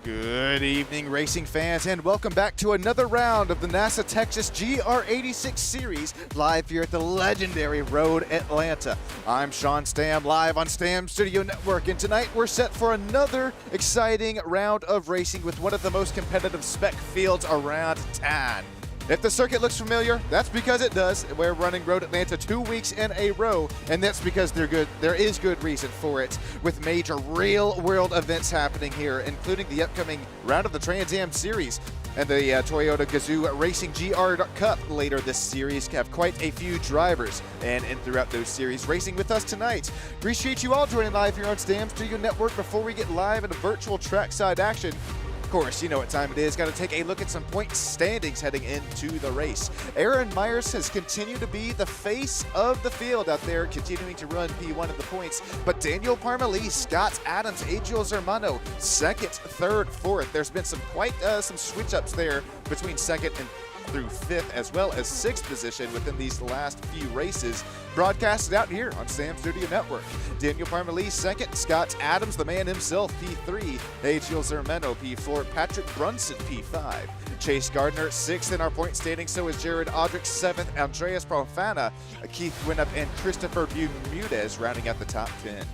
Good evening, racing fans, and welcome back to another round of the NASA Texas GR86 Series, live here at the legendary Road Atlanta. I'm Sean Stam, live on Stam Studio Network, and tonight we're set for another exciting round of racing with one of the most competitive spec fields around town. If the circuit looks familiar, that's because it does. We're running Road Atlanta 2 weeks in a row, and that's because there is good reason for it, with major real-world events happening here, including the upcoming round of the Trans Am Series and the Toyota Gazoo Racing GR Cup later this series. Have quite a few drivers and throughout those series racing with us tonight. Appreciate you all joining live here on Stam Studio Network. Before we get live into virtual trackside action, of course, you know what time it is. Got to take a look at some point standings heading into the race. Aaron Myers has continued to be the face of the field out there, continuing to run P1 in the points. But Daniel Parmalee, Scott Adams, Adriel Zermano, second, third, fourth. There's been some switch-ups there between second and through fifth, as well as sixth position within these last few races, broadcasted out here on Stam Studio Network. Daniel Parmalee second, Scott Adams, the man himself, P3, Adriel Zermano, P4, Patrick Brunson, P5, Chase Gardner sixth in our point standing, so is Jared Audrick seventh, Andreas Profana, Keith Winup, and Christopher Bermudez rounding out the top 10.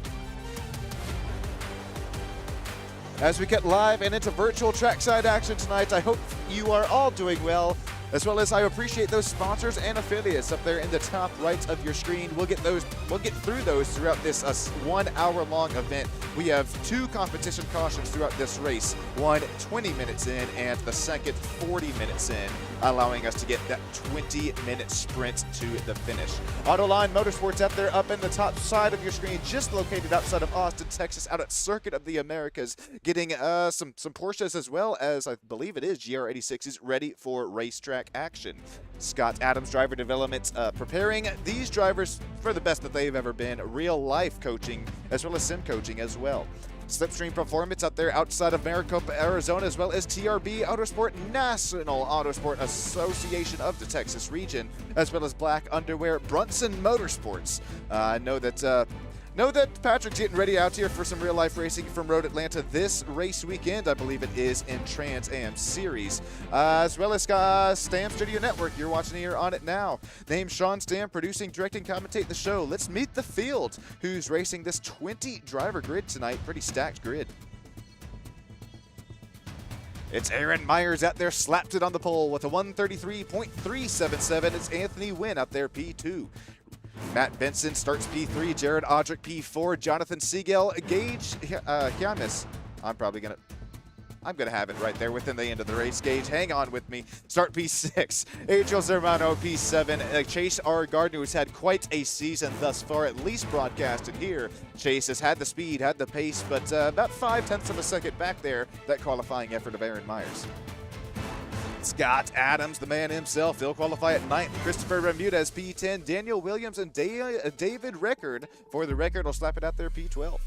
As we get live and into virtual trackside action tonight, I hope you are all doing well, as well as I appreciate those sponsors and affiliates up there in the top right of your screen. We'll get through those throughout this 1 hour long event. We have two competition cautions throughout this race, one 20 minutes in and the second 40 minutes in, allowing us to get that 20-minute sprint to the finish. Ottoline Motorsport's out there up in the top side of your screen, just located outside of Austin, Texas, out at Circuit of the Americas, getting some Porsches as well as, I believe it is, GR86s ready for racetrack action. Scott Adams Driver Development preparing these drivers for the best that they've ever been, real life coaching as well as sim coaching as well. Slipstream Performance out there outside of Maricopa, Arizona, as well as TRB Autosport, National Autosport Association of the Texas region, as well as Black Underwear, Brunson Motorsports. Know that Patrick's getting ready out here for some real-life racing from Road Atlanta this race weekend. I believe it is in Trans Am Series, as well as Stam Studio Network. You're watching here on it now. Name's Sean Stam, producing, directing, commentate the show. Let's meet the field, who's racing this 20-driver grid tonight. Pretty stacked grid. It's Aaron Myers out there, slapped it on the pole with a 133.377. It's Anthony Wynn out there, P2. Matt Benson starts P3, Jared Audrick P4, Jonathan Siegel, Gage Giannis. I'm gonna have it right there within the end of the race. Gage, hang on with me. Start P6, Adriel Zermano P7, Chase R. Gardner, who's had quite a season thus far, at least broadcasted here. Chase has had the speed, had the pace, but about 0.5 of a second back there, that qualifying effort of Aaron Myers. Scott Adams, the man himself, he'll qualify at 9th. Christopher Bermudez, P10. Daniel Williams and David Rickard, for the record, will slap it out there, P12.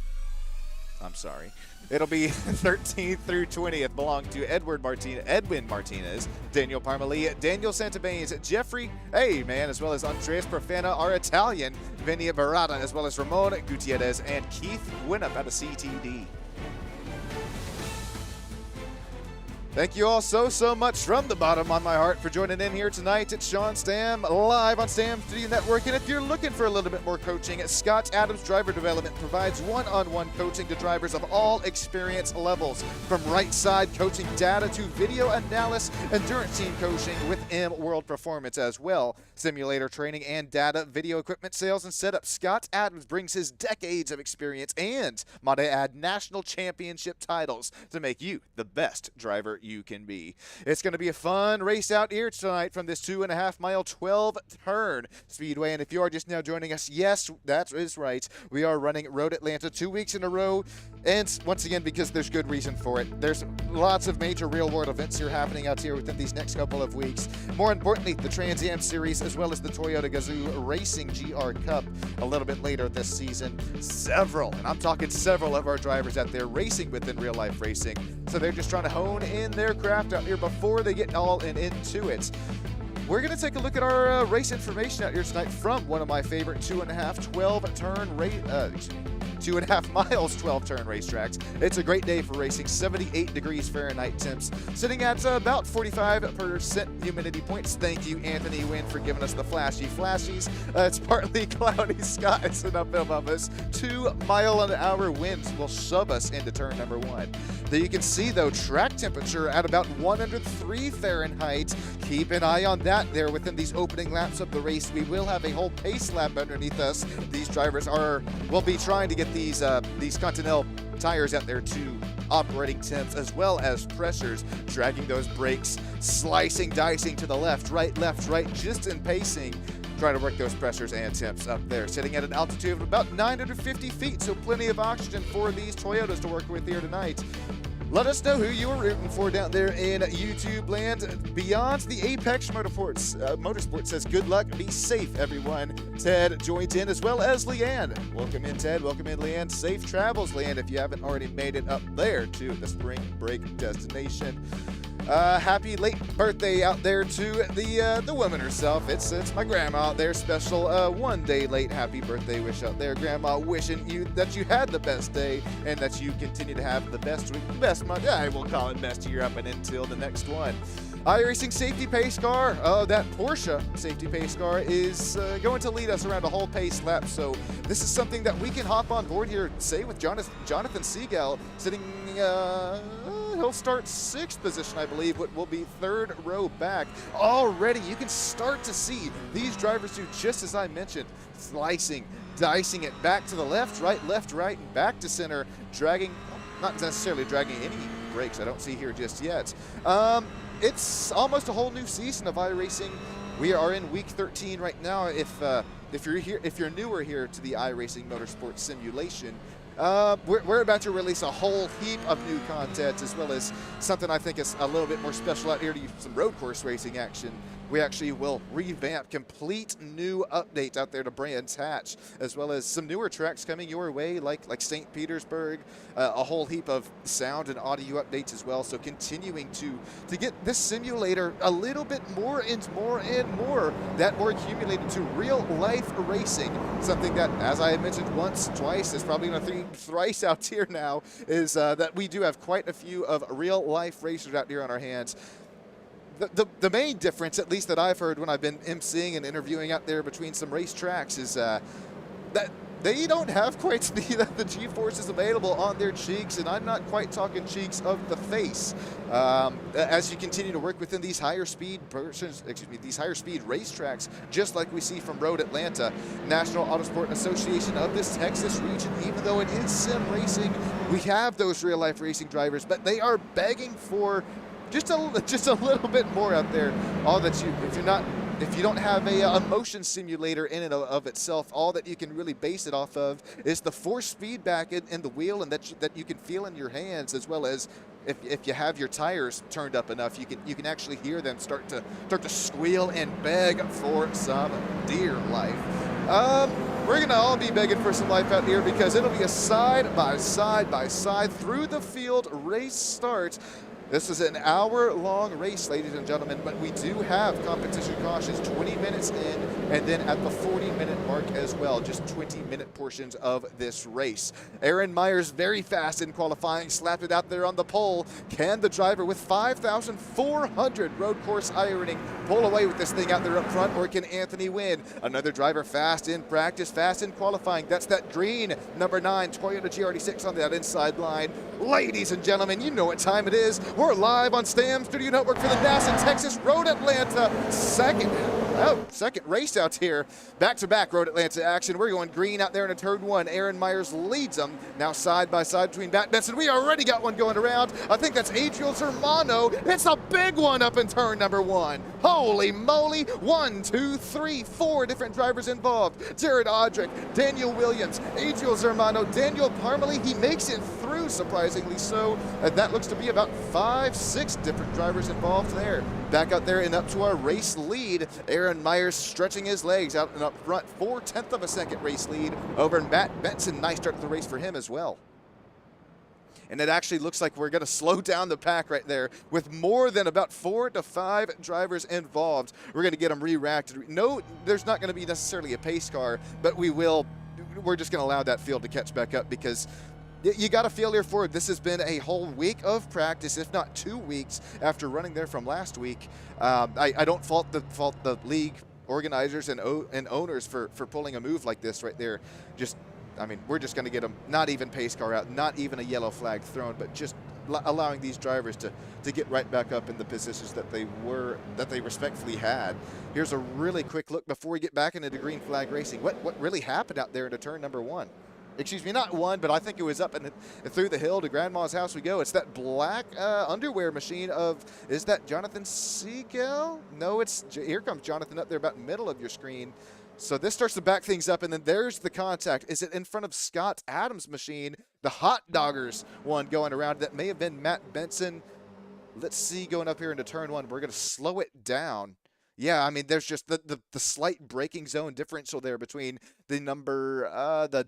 I'm sorry. It'll be 13th through 20th, belong to Edwin Martinez, Daniel Parmalee, Daniel Santabanes, Jeffrey Ayman, as well as Andreas Profana, our Italian, Vinny Barata, as well as Ramon Gutierrez, and Keith Winup out of CTD. Thank you all so much from the bottom of my heart for joining in here tonight. It's Sean Stam, live on Stam Studio Network. And if you're looking for a little bit more coaching, Scott Adams Driver Development provides one-on-one coaching to drivers of all experience levels, from right side coaching data to video analysis, endurance team coaching with M World Performance as well, simulator training and data, video equipment sales and setup. Scott Adams brings his decades of experience and, might I add, national championship titles to make you the best driver you can be. It's going to be a fun race out here tonight from this 2.5 mile 12 turn speedway. And if you are just now joining us, yes, that is right. We are running Road Atlanta 2 weeks in a row. And once again, because there's good reason for it. There's lots of major real-world events here happening out here within these next couple of weeks. More importantly, the Trans Am Series, as well as the Toyota Gazoo Racing GR Cup a little bit later this season. Several, and I'm talking several of our drivers out there racing within real-life racing. So they're just trying to hone in their craft out here before they get all into it. We're going to take a look at our race information out here tonight from one of my favorite 2.5 12-turn 2.5 miles, 12-turn racetracks. It's a great day for racing. 78 degrees Fahrenheit temps, sitting at about 45% humidity points. Thank you, Anthony Wynn, for giving us the flashies. It's partly cloudy skies and up above us. 2-mile-an-hour winds will shove us into turn number 1. There you can see, though, track temperature at about 103 Fahrenheit. Keep an eye on that there within these opening laps of the race. We will have a whole pace lap underneath us. These drivers will be trying to get these Continental tires out there to operating temps as well as pressures, dragging those brakes, slicing, dicing to the left, right, just in pacing. Trying to work those pressures and temps up there, sitting at an altitude of about 950 feet, so plenty of oxygen for these Toyotas to work with here tonight. Let us know who you are rooting for down there in YouTube land. Beyond the Apex Motorsport says, good luck, be safe, everyone. Ted joins in, as well as Leanne. Welcome in, Ted. Welcome in, Leanne. Safe travels, Leanne, if you haven't already made it up there to the spring break destination. Happy late birthday out there to the woman herself. It's my grandma out there. Special 1 day late happy birthday wish out there, Grandma. Wishing you that you had the best day and that you continue to have the best week, best month. I will call it best year up and until the next one. iRacing safety pace car. That Porsche safety pace car is going to lead us around a whole pace lap. So this is something that we can hop on board here, say with Jonathan Seagal sitting. He'll start 6th position, I believe, what will be 3rd row back. Already, you can start to see these drivers do just as I mentioned, slicing, dicing it back to the left, right, and back to center, dragging, not necessarily dragging any brakes, I don't see here just yet. It's almost a whole new season of iRacing. We are in week 13 right now. If you're newer here to the iRacing Motorsport simulation, we're about to release a whole heap of new content, as well as something I think is a little bit more special out here to use some road course racing action. We actually will revamp complete new updates out there to Brands Hatch, as well as some newer tracks coming your way, like St. Petersburg, a whole heap of sound and audio updates as well. So continuing to get this simulator a little bit more and more accumulated to real life racing. Something that, as I had mentioned once, twice, is probably going to be thrice out here now, is that we do have quite a few of real life racers out here on our hands. The main difference, at least that I've heard when I've been emceeing and interviewing out there between some race tracks, is that they don't have quite the G-forces available on their cheeks, and I'm not quite talking cheeks of the face. As you continue to work within these higher speed racetracks, just like we see from Road Atlanta, National Autosport Association of this Texas region, even though it is sim racing, we have those real life racing drivers, but they are begging for just a little bit more out there. All that if you don't have a motion simulator in and of itself, all that you can really base it off of is the force feedback in the wheel, and that you can feel in your hands, as well as if you have your tires turned up enough, you can actually hear them start to squeal and beg for some dear life. We're gonna all be begging for some life out here, because it'll be a side by side through the field race start. This is an hour-long race, ladies and gentlemen, but we do have competition cautions 20 minutes in, and then at the 40-minute mark as well, just 20-minute portions of this race. Aaron Myers very fast in qualifying, slapped it out there on the pole. Can the driver with 5,400 road course ironing pull away with this thing out there up front, or can Anthony win? Another driver fast in practice, fast in qualifying. That's that green number 9 Toyota GR86 on that inside line. Ladies and gentlemen, you know what time it is. We're live on STAM Studio Network for the NASA Texas Road Atlanta second race out here. Back-to-back Road Atlanta action. We're going green out there in a turn 1. Aaron Myers leads them. Now side by side between Matt Benson. We already got one going around. I think that's Adriel Zermano. It's a big one up in turn number 1. Holy moly. 1, 2, 3, 4 different drivers involved. Jared Audrick, Daniel Williams, Adriel Zermano, Daniel Parmalee. He makes it through, surprisingly so. And that looks to be about 5, 6 different drivers involved there. Back out there and up to our race lead. Aaron Myers stretching his legs out and up front. 4/10 of a second race lead over Matt Benson. Nice start to the race for him as well. And it actually looks like we're going to slow down the pack right there with more than about 4 to 5 drivers involved. We're going to get them re-racked. No, there's not going to be necessarily a pace car, but we will we're just going to allow that field to catch back up, because you got to feel here forward. This has been a whole week of practice, if not 2 weeks after running there from last week. I don't fault the league organizers and owners for pulling a move like this right there. I mean, we're just going to get them, not even pace car out, not even a yellow flag thrown, but just allowing these drivers to get right back up in the positions that they respectfully had. Here's a really quick look before we get back into the green flag racing. What really happened out there into turn number 1? Excuse me, not 1, but I think it was up and through the hill to Grandma's house we go. It's that black underwear machine of, is that Jonathan Siegel? No, here comes Jonathan up there about middle of your screen. So this starts to back things up, and then there's the contact. Is it in front of Scott Adams' machine? The Hot Doggers one going around. That may have been Matt Benson. Let's see, going up here into turn 1. We're going to slow it down. Yeah, I mean, there's just the slight braking zone differential there between the number, the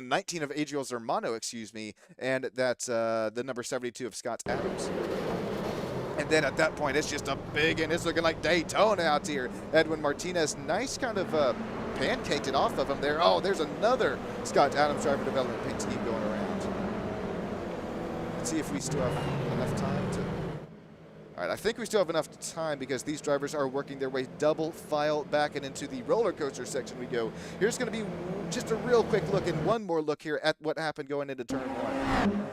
19 of Adriel Zermano, excuse me, and that the number 72 of Scott Adams. And then at that point, it's just a big, and it's looking like Daytona out here. Edwin Martinez, nice kind of pancaked it off of him there. Oh, there's another Scott Adams driver development paint scheme going around. Let's see if we still have enough time to... All right, I think we still have enough time, because these drivers are working their way double file back and into the roller coaster section we go. Here's going to be just a real quick look and one more look here at what happened going into turn 1.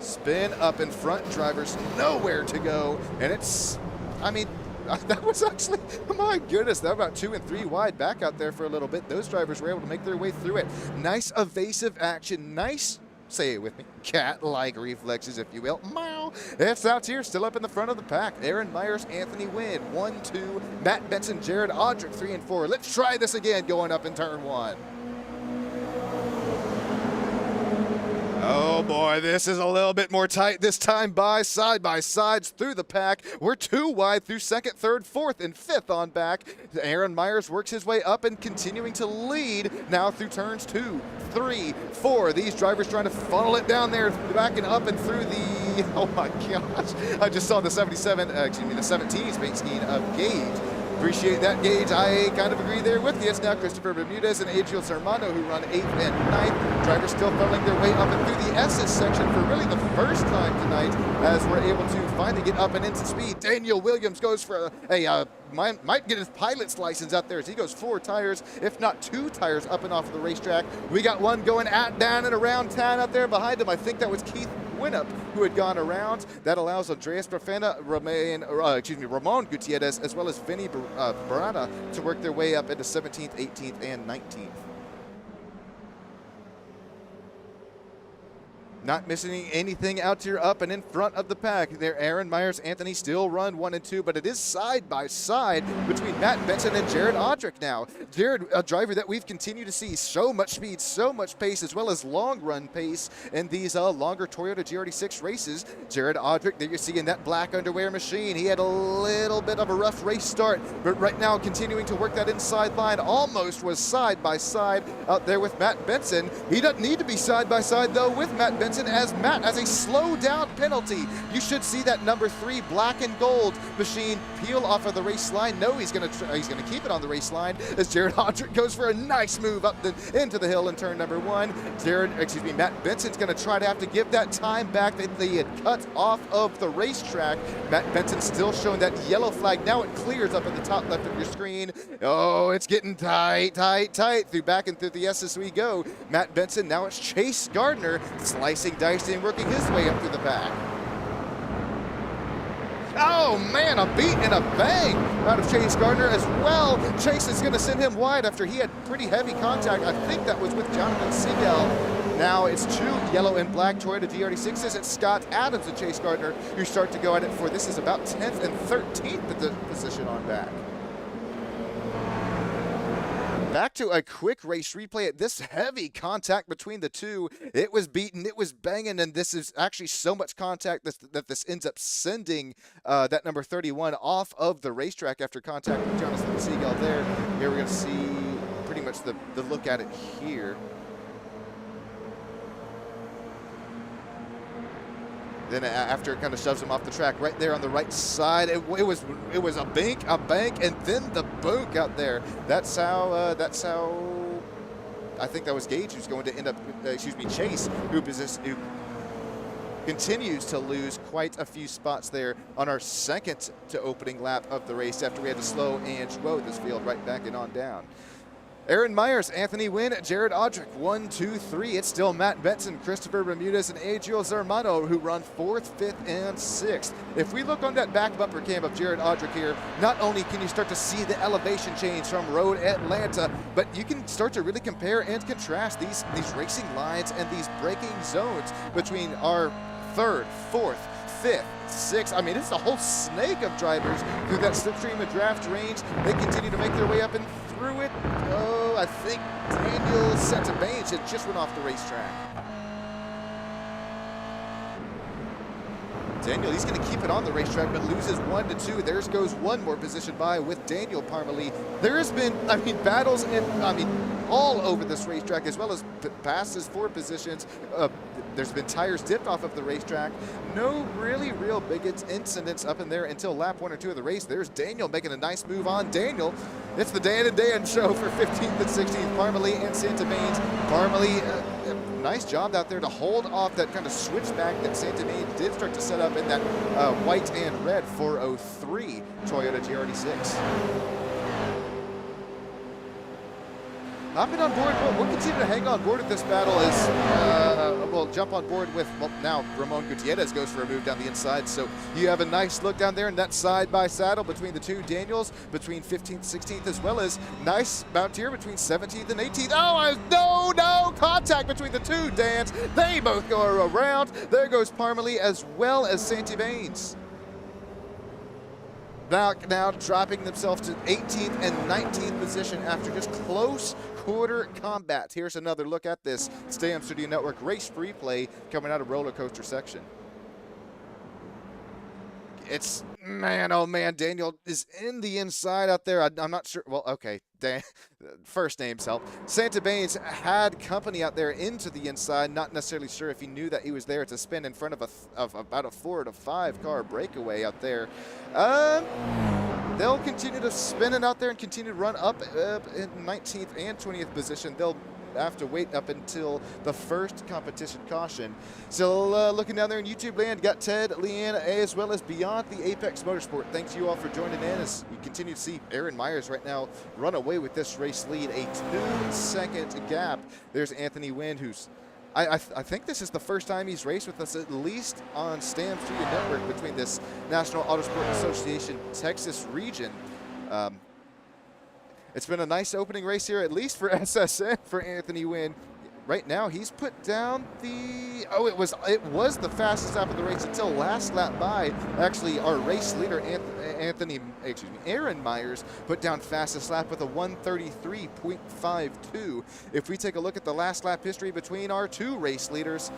Spin up in front, drivers nowhere to go, and it's, I mean, that was actually, my goodness, that was about 2 and 3 wide back out there for a little bit. Those drivers were able to make their way through it. Nice evasive action, nice, say it with me, cat-like reflexes, if you will. Meow. It's out here, still up in the front of the pack. Aaron Myers, Anthony Wynn, 1, 2. Matt Benson, Jared Audrick, 3 and 4. Let's try this again going up in turn 1. Oh boy, this is a little bit more tight this time side by sides through the pack. We're 2 wide through 2nd, 3rd, 4th, and 5th on back. Aaron Myers works his way up and continuing to lead now through turns 2, 3, 4. These drivers trying to funnel it down there, back and up and through the, oh my gosh. I just saw the the 17's paint scheme of Gage. Appreciate that, Gage. I kind of agree there with you. It's now Christopher Bermudez and Adriel Zermano who run 8th and 9th. Drivers still funneling their way up and through the S's section for really the first time tonight, as we're able to finally get up and into speed. Daniel Williams goes for might get his pilot's license out there as he goes 4 tires, if not 2 tires up and off of the racetrack. We got one going down and around town out there behind him. I think that was Keith Winup who had gone around. That allows Andreas Brafana, Ramon Gutierrez, as well as Vinny Barata to work their way up into 17th, 18th, and 19th. Not missing anything out here up and in front of the pack. There, Aaron Myers, Anthony still run 1 and 2, but it is side by side between Matt Benson and Jared Audrick now. Jared, a driver that we've continued to see so much speed, so much pace, as well as long run pace in these longer Toyota GR86 races. Jared Audrick, there you're seeing that black underwear machine. He had a little bit of a rough race start, but right now continuing to work that inside line. Almost was side by side out there with Matt Benson. He doesn't need to be side by side though with Matt Benson, as Matt has a slow down penalty. You should see that number 3 black and gold machine peel off of the race line. No, he's gonna keep it on the race line as Jared Audrick goes for a nice move up into the hill in turn number 1. Matt Benson's gonna try to have to give that time back that they had cut off of the racetrack. Matt Benson still showing that yellow flag. Now it clears up at the top left of your screen. Oh, it's getting tight through back and through the S's we go. Matt Benson, now it's Chase Gardner slicing, dicing, working his way up through the back. Oh man, a beat and a bang out of Chase Gardner as well. Chase is going to send him wide after he had pretty heavy contact. I think that was with Jonathan Siegel. Now it's 2 yellow and black Toyota GR86s. It's Scott Adams and Chase Gardner who start to go at it for, this is about 10th and 13th position on back. Back to a quick race replay at this heavy contact between the two. It was beaten, it was banging, and this is actually so much contact that this ends up sending that number 31 off of the racetrack after contact with Jonathan Siegel there. Here we're going to see pretty much the look at it here. Then after it kind of shoves him off the track, right there on the right side, it was a bank, and then the book out there. That's how I think that was Gage who's going to end up, Chase, who continues to lose quite a few spots there on our second to opening lap of the race after we had to slow and slow this field right back and on down. Aaron Myers, Anthony Wynn, Jared Audrick, 1, 2, 3. It's still Matt Benson, Christopher Bermudez, and Adriel Zermano who run 4th, 5th, and 6th. If we look on that back bumper cam of Jared Audrick here, not only can you start to see the elevation change from Road Atlanta, but you can start to really compare and contrast these racing lines and these braking zones between our 3rd, 4th, 5th, 6th. I mean, it's a whole snake of drivers through that slipstream of draft range. They continue to make their way up and through it. Oh, I think Daniel Santa-Baines had just went off the racetrack. Daniel, he's going to keep it on the racetrack, but loses 1 to 2. There goes one more position by with Daniel Parmalee. There has been, battles all over this racetrack, as well as passes for positions. There's been tires dipped off of the racetrack. No really real big incidents up in there until lap 1 or 2 of the race. There's Daniel making a nice move on Daniel. It's the Dan and Dan show for 15th and 16th, Parmalee and Santa-Baines. Parmalee, nice job out there to hold off that kind of switchback that Santa-Baines did start to set up in that white and red 403 Toyota GR86. Hopping on board, we'll continue to hang on board with this battle as we'll jump on board with, well, now Ramon Gutierrez goes for a move down the inside. So you have a nice look down there in that side-by-saddle between the two Daniels, between 15th, 16th, as well as nice bout here between 17th and 18th. Oh, no contact between the two Dans. They both go around. There goes Parmalee as well as Santa-Baines. Now dropping themselves to 18th and 19th position after just close quarter combat. Here's another look at this Stay Studio Network race replay coming out of roller coaster section. It's, man, oh man, Daniel is in the inside out there. I'm not sure. Well, okay, first names help. Santa-Baines had company out there into the inside. Not necessarily sure if he knew that he was there to spin in front of about a 4 to 5 car breakaway out there. They'll continue to spin it out there and continue to run up in 19th and 20th position. They'll have to wait up until the first competition caution. So looking down there in YouTube land, got Ted, Leanne, as well as Beyond the Apex Motorsport. Thanks you all for joining in as we continue to see Aaron Myers right now run away with this race lead, a 2-second gap. There's Anthony Wynn, who's I think this is the first time he's raced with us, at least on Stam Studio Network, between this National Autosport Association Texas region. It's been a nice opening race here, at least for SSN, for Anthony Wynn. Right now, he's put down the, it was the fastest lap of the race until last lap by. Actually, our race leader, Aaron Myers, put down fastest lap with a 1:33.52. If we take a look at the last lap history between our two race leaders,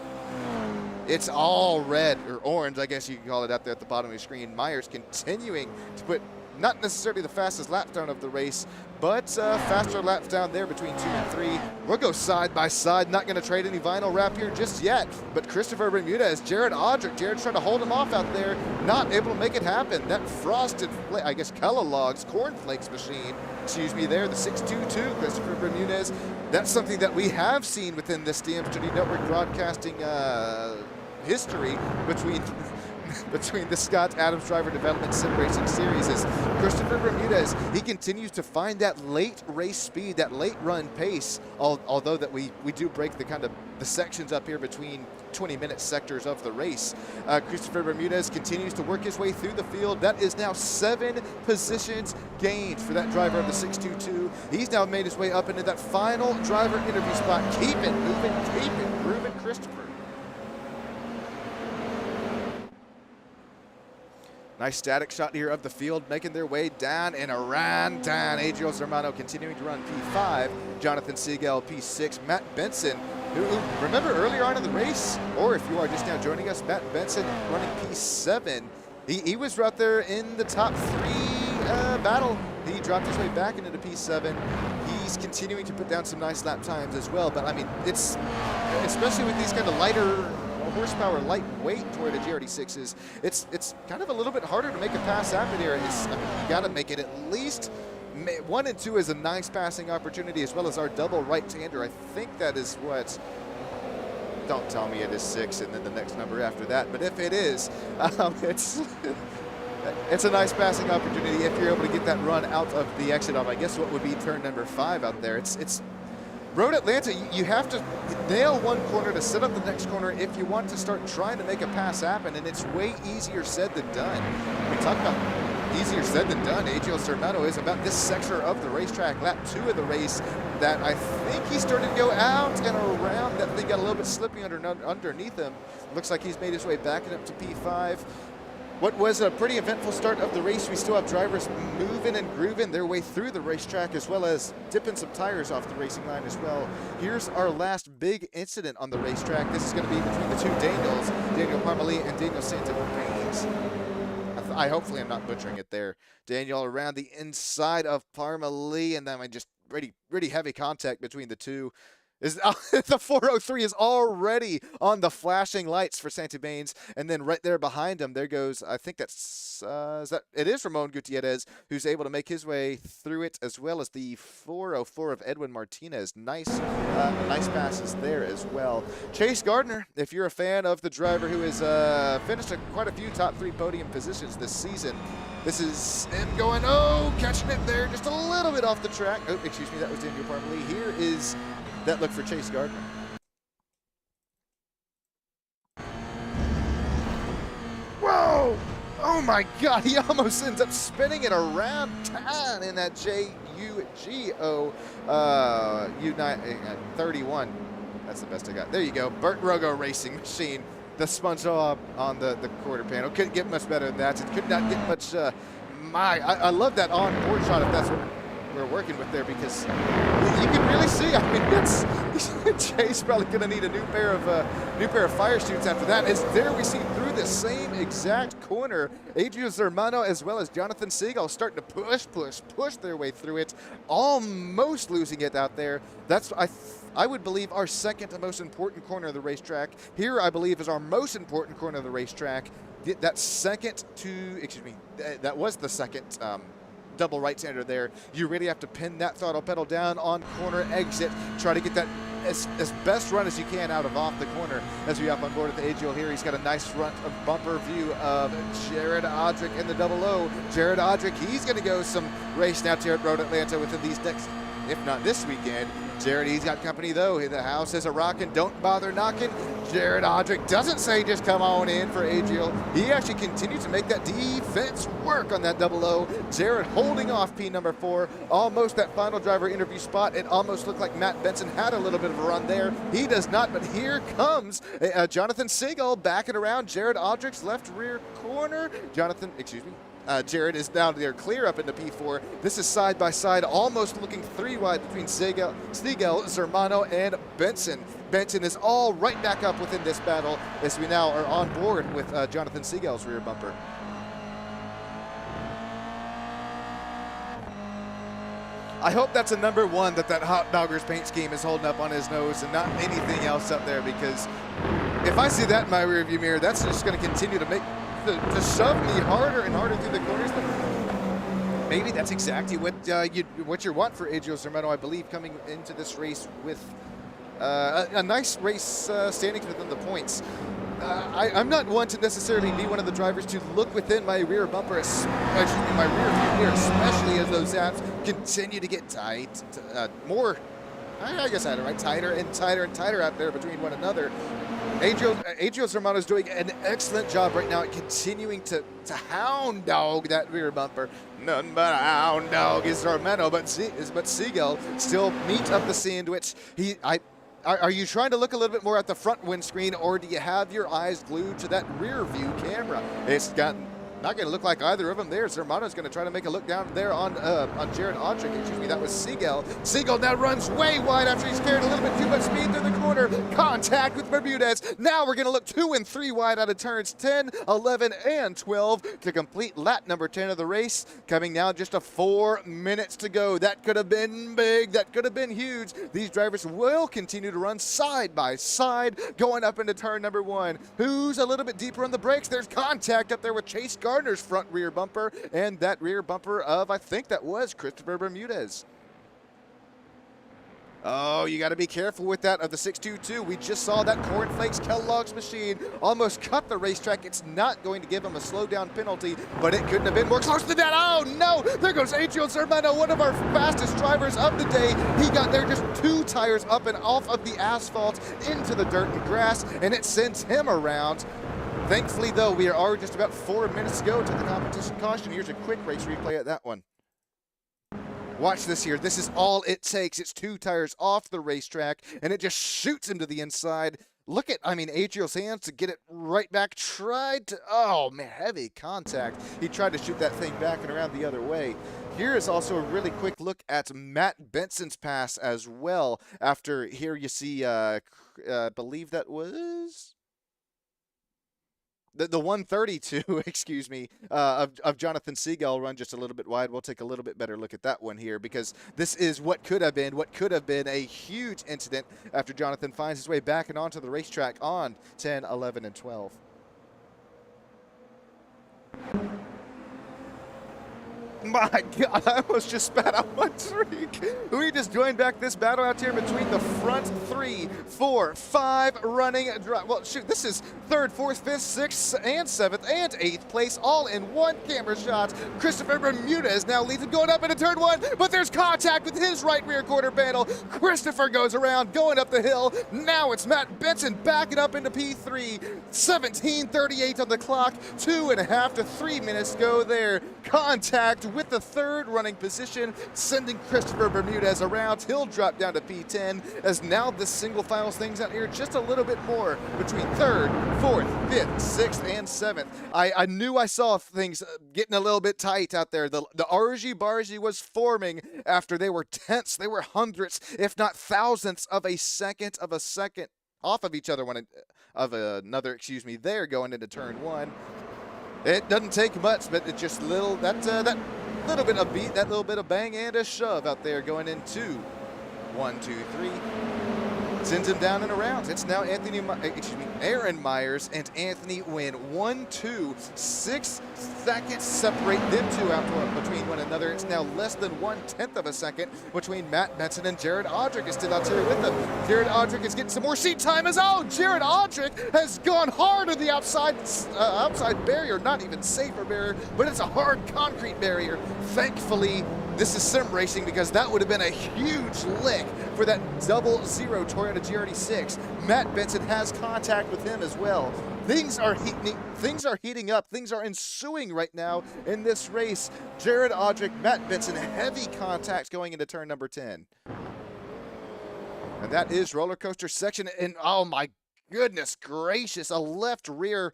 it's all red, or orange, I guess you can call it, out there at the bottom of your screen. Myers continuing to put not necessarily the fastest lap down of the race, but faster laps down there between 2 and 3. We'll go side by side. Not going to trade any vinyl wrap here just yet. But Christopher Bermudez, Jared Audrick. Jared's trying to hold him off out there. Not able to make it happen. That frosted, I guess, Kellogg's cornflakes machine, there, the 622 Christopher Bermudez. That's something that we have seen within this DM Studio Network broadcasting history between the Scott Adams Driver Development Sim Racing Series is Christopher Bermudez. He continues to find that late race speed, that late run pace, although that we do break the sections up here between 20-minute sectors of the race. Christopher Bermudez continues to work his way through the field. That is now 7 positions gained for that driver of the 622. He's now made his way up into that final driver interview spot. Keep it moving, keep it grooving, Christopher. Nice static shot here of the field, making their way down and around down. Adriel Zermano continuing to run P5. Jonathan Siegel, P6. Matt Benson, who remember earlier on in the race, or if you are just now joining us, Matt Benson running P7. He was right there in the top 3 battle. He dropped his way back into the P7. He's continuing to put down some nice lap times as well. But I mean, it's especially with these kind of lighter horsepower lightweight toward the GR86s, it's kind of a little bit harder to make a pass happen here. I mean, you got to make it at least 1 and 2 is a nice passing opportunity, as well as our double right-hander. I think that is what. Don't tell me it is 6 and then the next number after that. But if it is, it's a nice passing opportunity if you're able to get that run out of the exit of, I guess, what would be turn number 5 out there. It's Road Atlanta, you have to nail one corner to set up the next corner if you want to start trying to make a pass happen, and it's way easier said than done. We talk about easier said than done. Adriel Sermano is about this sector of the racetrack, lap 2 of the race, that I think he started to go out and around. That thing got a little bit slippy underneath him. Looks like he's made his way back up to P5. What was a pretty eventful start of the race. We still have drivers moving and grooving their way through the racetrack, as well as dipping some tires off the racing line as well. Here's our last big incident on the racetrack. This is going to be between the two Daniels, Daniel Parmalee and Daniel Santabanes. Hopefully I'm not butchering it there. Daniel around the inside of Parmalee, and then I just really heavy contact between the two. The 403 is already on the flashing lights for Santabanes, and then right there behind him, there goes, I think that's, it is Ramon Gutierrez, who's able to make his way through it, as well as the 404 of Edwin Martinez. Nice passes there as well. Chase Gardner, if you're a fan of the driver who has finished quite a few top 3 podium positions this season, this is him going, catching it there just a little bit off the track. Oh, excuse me, that was Daniel Parmalee. Here is that look for Chase Gardner. Whoa! Oh my God, he almost ends up spinning it around town in that JUGO U31. That's the best I got. There you go, Burt Rogo Racing Machine. The sponge job on the quarter panel. Couldn't get much better than that. It could not get much, I love that on-board shot if that's what we're working with there, because you can really see. I mean, Jay's probably going to need a new pair of fire chutes after that. As there we see through the same exact corner, Adriel Zermano as well as Jonathan Seagull starting to push their way through it, almost losing it out there. That's I would believe our second most important corner of the racetrack. Here, I believe, is our most important corner of the racetrack. That was the second double right-hander there. You really have to pin that throttle pedal down on corner exit, try to get that as best run as you can out of off the corner. As we hop on board at the Adriel here, he's got a nice front of bumper view of Jared Odrick in the double O. Jared Odrick, he's going to go some racing out here at Road Atlanta within these next, if not this weekend. Jared, he's got company though. The house is a rockin', don't bother knocking. Jared Odrick doesn't say just come on in for Adriel. He actually continues to make that defense work on that double O. Jared holding off P number 4, almost that final driver interview spot. It almost looked like Matt Benson had a little bit of a run there. He does not, but here comes Jonathan Seagull backing around Jared Odrick's left rear corner. Jared is down there clear up into P4. This is side by side, almost looking 3 wide between Seagull, Zermano, and Benson. Benson is all right back up within this battle as we now are on board with Jonathan Seagull's rear bumper. I hope that's a number 1 that Hot Dogger's paint scheme is holding up on his nose and not anything else up there, because if I see that in my rearview mirror, that's just going to continue to make to shove me harder and harder through the corners. Maybe that's exactly what you want for Adriel Zermano, I believe, coming into this race with a nice race standings within the points. I'm not one to necessarily be one of the drivers to look within my rear bumper, especially my rear view mirror, especially as those apps continue to get tight, I guess I had it right, tighter and tighter out there between one another. Adriel Zermano is doing an excellent job right now at continuing to hound dog that rear bumper. None but a hound dog is Zermano, but Seagull still meat of the sandwich. Are you trying to look a little bit more at the front windscreen, or do you have your eyes glued to that rear view camera? It's gotten Not going to look like either of them there. Zermano's going to try to make a look down there on Jared Audric. Excuse me, that was Siegel. Siegel now runs way wide after he's carried a little bit too much speed through the corner. Contact with Bermudez. Now we're going to look 2 and 3 wide out of turns 10, 11, and 12 to complete lap number 10 of the race. Coming now just 4 minutes to go. That could have been big. That could have been huge. These drivers will continue to run side by side going up into turn number 1. Who's a little bit deeper on the brakes? There's contact up there with Chase Gardner's front rear bumper, and that rear bumper of, I think that was Christopher Bermudez. Oh, you got to be careful with that of the 622. We just saw that Cornflakes Kellogg's machine almost cut the racetrack. It's not going to give him a slowdown penalty, but it couldn't have been more close than that. Oh, no. There goes Adriel Zermano, one of our fastest drivers of the day. He got there just 2 tires up and off of the asphalt into the dirt and grass, and it sends him around. Thankfully, though, we are just about 4 minutes to go to the competition caution. Here's a quick race replay at that one. Watch this here. This is all it takes. It's 2 tires off the racetrack, and it just shoots him to the inside. Look at, Adriel's hands to get it right back. Oh, man, heavy contact. He tried to shoot that thing back and around the other way. Here is also a really quick look at Matt Benson's pass as well. After here you see, I believe that was... The 132, excuse me, of Jonathan Siegel run just a little bit wide. We'll take a little bit better look at that one here, because this is what could have been a huge incident after Jonathan finds his way back and onto the racetrack on 10, 11, and 12. My God, I almost just spat out my drink. We just joined back this battle out here between the front 3, 4, 5 running. Well, shoot, this is 3rd, 4th, 5th, 6th, and 7th, and 8th place, all in one camera shot. Christopher Bermudez now leads him going up into turn 1, but there's contact with his right rear quarter panel. Christopher goes around, going up the hill. Now it's Matt Benson backing up into P3. 17:38 on the clock, 2.5 to 3 minutes to go there. Contact with the 3rd running position, sending Christopher Bermudez around. He'll drop down to P10 as now this single files things out here just a little bit more between 3rd, 4th, 5th, 6th, and 7th. I knew I saw things getting a little bit tight out there. The argy-bargy was forming after they were tenths, they were hundredths, if not thousandths of a second off of each other, there going into turn 1. It doesn't take much, but it's just little that little bit of beat, that little bit of bang and a shove out there going into 1, 2, 3. Sends him down and around. It's now Aaron Myers and Anthony Wynn. 1, 2, 6 seconds separate them two out between one another. It's now less than 1/10 of a second between Matt Benson and Jared Audric is still out here with them. Jared Audric is getting some more seat time as Jared Audric has gone hard on the outside barrier, not even safer barrier, but it's a hard concrete barrier. Thankfully, this is sim racing, because that would have been a huge lick for that 00 Toyota GR86. Matt Benson has contact with him as well. Things are heating up. Things are ensuing right now in this race. Jared Audric, Matt Benson, heavy contacts going into turn number 10. And that is roller coaster section. And oh my goodness gracious, a left rear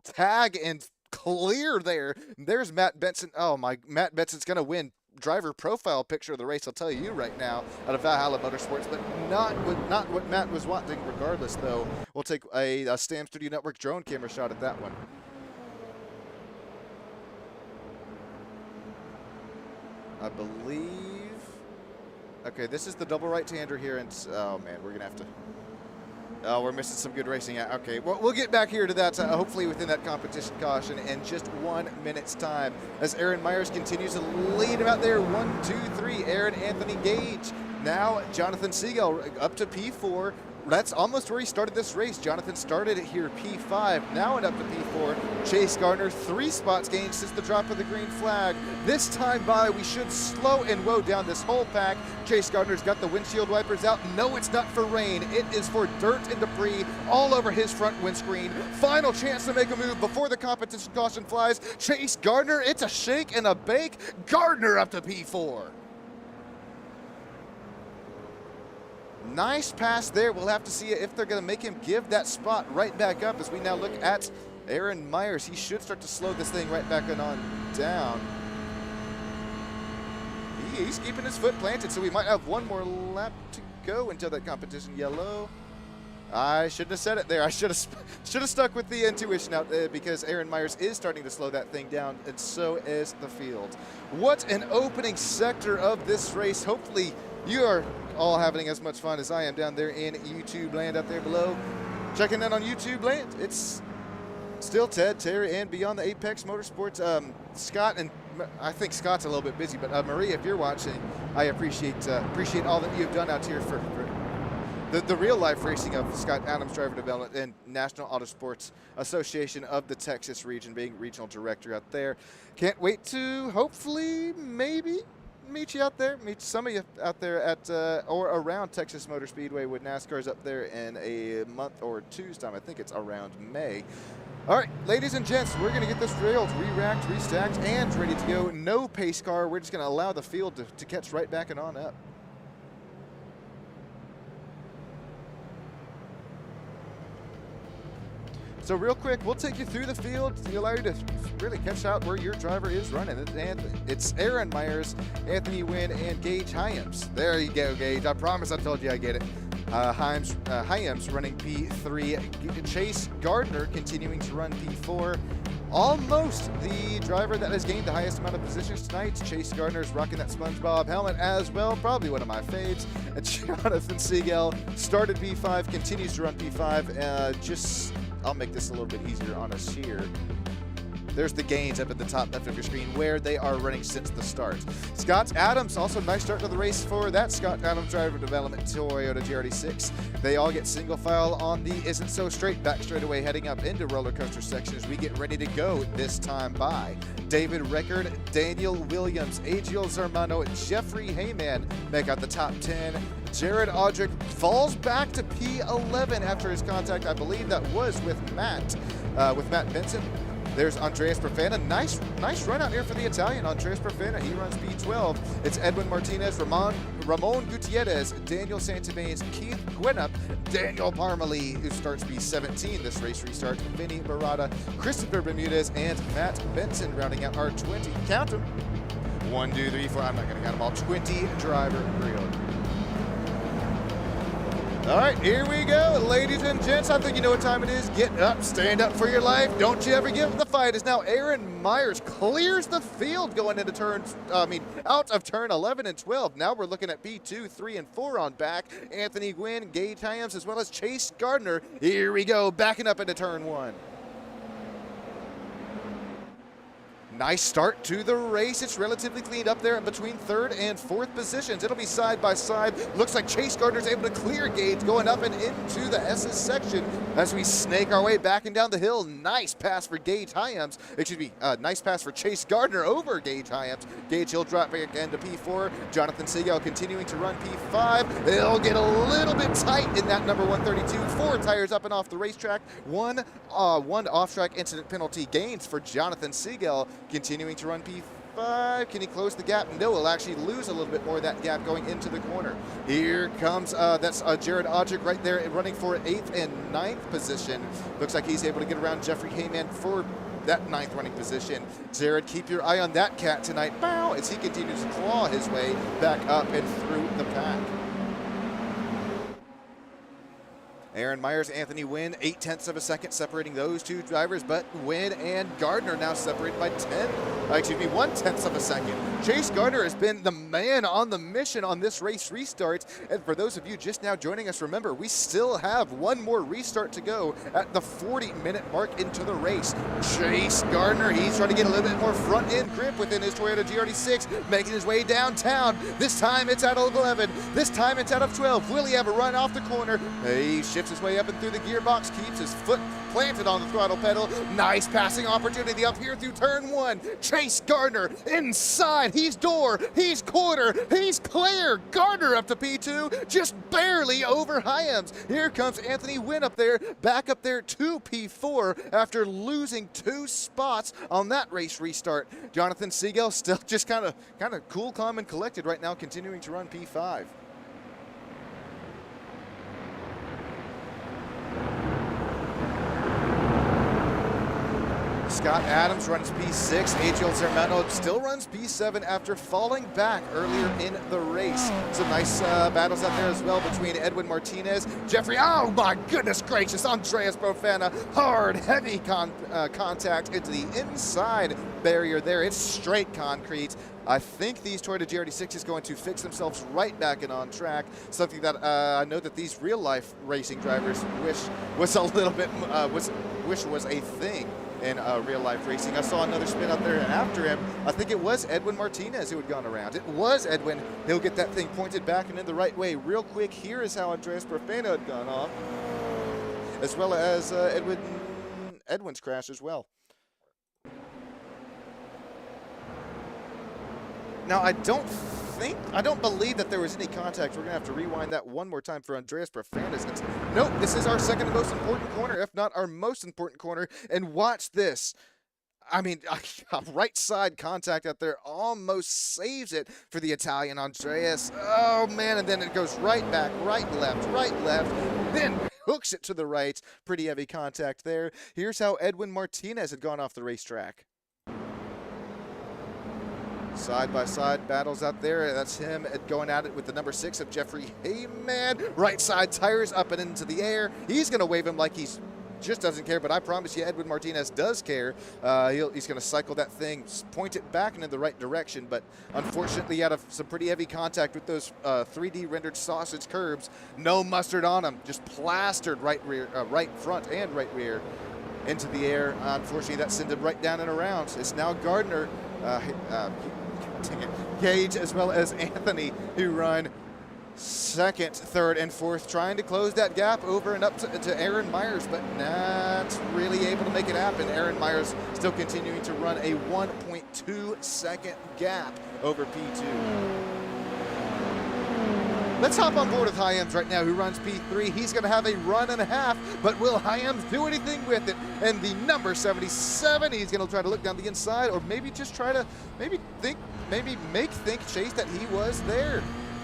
tag and clear there. There's Matt Benson. Oh my, Matt Benson's going to win driver profile picture of the race, I'll tell you right now, out of Valhalla Motorsports, but not what Matt was wanting. Regardless, though, we'll take a Stam Studio Network drone camera shot at that one. I believe. Okay, this is the double right-hander here, and oh man, we're gonna have to. Oh, we're missing some good racing. Okay, well, we'll get back here to that, hopefully within that competition caution in just 1 minute's time. As Aaron Myers continues to lead him out there. 1, 2, 3, Aaron Anthony Gage. Now Jonathan Siegel up to P4. That's almost where he started this race. Jonathan started it here P5, now and up to P4. Chase Gardner, 3 spots gained since the drop of the green flag. This time by, we should slow and woe down this whole pack. Chase Gardner's got the windshield wipers out. No, it's not for rain. It is for dirt and debris all over his front windscreen. Final chance to make a move before the competition caution flies. Chase Gardner, it's a shake and a bake. Gardner up to P4. Nice pass there. We'll have to see if they're going to make him give that spot right back up as we now look at Aaron Myers, he should start to slow this thing right back on down. He's keeping his foot planted, so we might have one more lap to go until that competition yellow. I shouldn't have said it there. I should have stuck with the intuition out there, because Aaron Myers is starting to slow that thing down, and so is the field. What an opening sector of this race. Hopefully you are all having as much fun as I am down there in YouTube land out there below. Checking in on YouTube land, it's still Ted, Terry, and Beyond the Apex Motorsports. Scott, and I think Scott's a little bit busy, but Maria, if you're watching, I appreciate all that you've done out here for the real life racing of Scott Adams Driver Development and National Autosports Association of the Texas region, being regional director out there. Can't wait to hopefully maybe meet you out there, meet some of you out there at or around Texas Motor Speedway when NASCAR's up there in a month or two's time. I think it's around May. All right, ladies and gents, we're going to get this railed, re-racked, restacked, and ready to go. No pace car. We're just going to allow the field to catch right back and on up. So real quick, we'll take you through the field to allow you to really catch out where your driver is running. And it's Aaron Myers, Anthony Wynn, and Gage Hyams. There you go, Gage. I promise I told you I get it. Hyams running P3. Chase Gardner continuing to run P4. Almost the driver that has gained the highest amount of positions tonight. Chase Gardner is rocking that SpongeBob helmet as well. Probably one of my faves. And Jonathan Siegel started P5, continues to run P5. I'll make this a little bit easier on us here. There's the gains up at the top left of your screen where they are running since the start. Scott Adams, also nice start to the race for that Scott Adams Driver Development Toyota GR86. They all get single file on the isn't so straight back straightaway heading up into roller coaster section as we get ready to go this time by. David Record, Daniel Williams, Adriel Zermano, Jeffrey Heyman make out the top 10. Jared Audrick falls back to P11 after his contact, I believe that was with Matt Benson. There's Andreas Perfana. Nice run out here for the Italian. Andreas Perfana, he runs P12. It's Edwin Martinez, Ramon Gutierrez, Daniel Santimanes, Keith Gwinnett, Daniel Parmalee, who starts P17 this race restart, Vinny Barada, Christopher Bermudez, and Matt Benson rounding out our 20. Count them. 1, 2, 3, 4. I'm not going to count them all. 20 driver grid. All right, here we go, ladies and gents. I think you know what time it is. Get up, stand up for your life. Don't you ever give up the fight. As now Aaron Myers clears the field going into out of turn 11 and 12. Now we're looking at P2, 3, and 4 on back. Anthony Gwynn, Gage Hyams, as well as Chase Gardner. Here we go, backing up into turn 1. Nice start to the race. It's relatively cleaned up there in between 3rd and 4th positions. It'll be side by side. Looks like Chase Gardner's able to clear Gage going up and into the S's section as we snake our way back and down the hill. Nice pass for Gage Hyams. Nice pass for Chase Gardner over Gage Hyams. Gage, he'll drop back into P4. Jonathan Siegel continuing to run P5. They'll get a little bit tight in that number 132. 4 tires up and off the racetrack. One off-track incident penalty gains for Jonathan Siegel. Continuing to run P5. Can he close the gap? No, he'll actually lose a little bit more of that gap going into the corner. Here comes, that's Jared Audrick right there running for 8th and 9th position. Looks like he's able to get around Jeffrey Heyman for that 9th running position. Jared, keep your eye on that cat tonight. Bow, as he continues to claw his way back up and through the pack. Aaron Myers, Anthony Wynn, 0.8 of a second separating those two drivers, but Wynn and Gardner now separated by 1/10 of a second. Chase Gardner has been the man on the mission on this race restart. And for those of you just now joining us, remember, we still have one more restart to go at the 40-minute mark into the race. Chase Gardner, he's trying to get a little bit more front-end grip within his Toyota GR86, making his way downtown. This time it's out of 11. This time it's out of 12. Will he have a run off the corner? He shifts his way up and through the gearbox, keeps his foot planted on the throttle pedal. Nice passing opportunity up here through turn 1. Chase Gardner inside. He's door, he's quarter, he's clear. Gardner up to P2, just barely over Hyams. Here comes Anthony Wynn up there, back up there to P4 after losing 2 spots on that race restart. Jonathan Siegel still just kind of cool, calm, and collected right now, continuing to run P5. Scott Adams runs P6. Adriel Zermano still runs P7 after falling back earlier in the race. Some nice battles out there as well between Edwin Martinez, Jeffrey, oh my goodness gracious, Andreas Profana, hard, heavy contact into the inside barrier there. It's straight concrete. I think these Toyota GR86 is going to fix themselves right back and on track. Something that I know that these real-life racing drivers wish was a little bit wish was a thing in real-life racing. I saw another spin out there, and after him, I think it was Edwin Martinez who had gone around. It was Edwin. He'll get that thing pointed back and in the right way real quick. Here is how Andreas Profana had gone off, as well as Edwin's crash as well. Now, I don't believe that there was any contact. We're going to have to rewind that one more time for Andreas Profana. Nope, this is our second most important corner, if not our most important corner. And watch this. I mean, right side contact out there almost saves it for the Italian Andreas. Oh, man, and then it goes right back, right, left, then hooks it to the right. Pretty heavy contact there. Here's how Edwin Martinez had gone off the racetrack. Side-by-side battles out there. That's him going at it with the number 6 of Jeffrey Heyman. Right side tires up and into the air. He's going to wave him like he's just doesn't care, but I promise you Edwin Martinez does care. He's going to cycle that thing, point it back in the right direction, but unfortunately out of some pretty heavy contact with those 3D rendered sausage curbs. No mustard on him, just plastered right front and right rear into the air. Unfortunately, that sent him right down and around. It's now Gardner, Gage, as well as Anthony, who run second, third, and fourth, trying to close that gap over and up to Aaron Myers, but not really able to make it happen. Aaron Myers still continuing to run a 1.2 second gap over P2. Let's hop on board with Hyams right now, who runs P3. He's going to have a run and a half, but will Hyams do anything with it? And the number 77, he's going to try to look down the inside, or maybe just try to think Chase that he was there.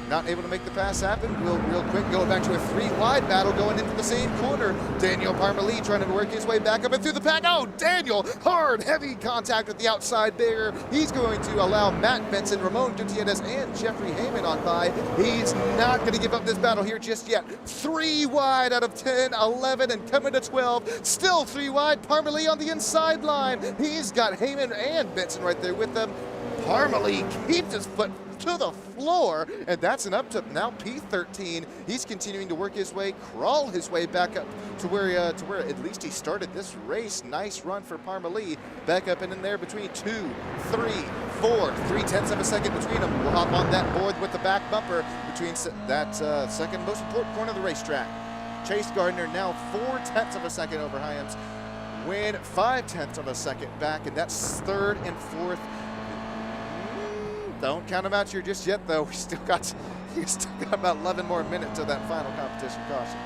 Not able to make the pass happen. We'll real quick go back to a 3-wide battle going into the same corner. Daniel Parmalee trying to work his way back up and through the pack. Oh, Daniel, hard, heavy contact with the outside barrier. He's going to allow Matt Benson, Ramon Gutierrez, and Jeffrey Heyman on by. He's not going to give up this battle here just yet. 3 wide out of 10, 11, and coming to 12. Still 3 wide. Parmalee on the inside line. He's got Heyman and Benson right there with them. Parmalee keeps his foot to the floor, and that's an up to now P13. He's continuing to work his way, crawl his way back up to where at least he started this race. Nice run for Parmalee. Back up and in there between 2, 3, 4, 3/10 of a second between them. We'll hop on that board with the back bumper between that second most important corner of the racetrack. Chase Gardner now 4/10 of a second over Hyams. Win 5/10 of a second back, and that's third and fourth. Don't count them out here just yet, though. We still got about 11 more minutes of that final competition caution.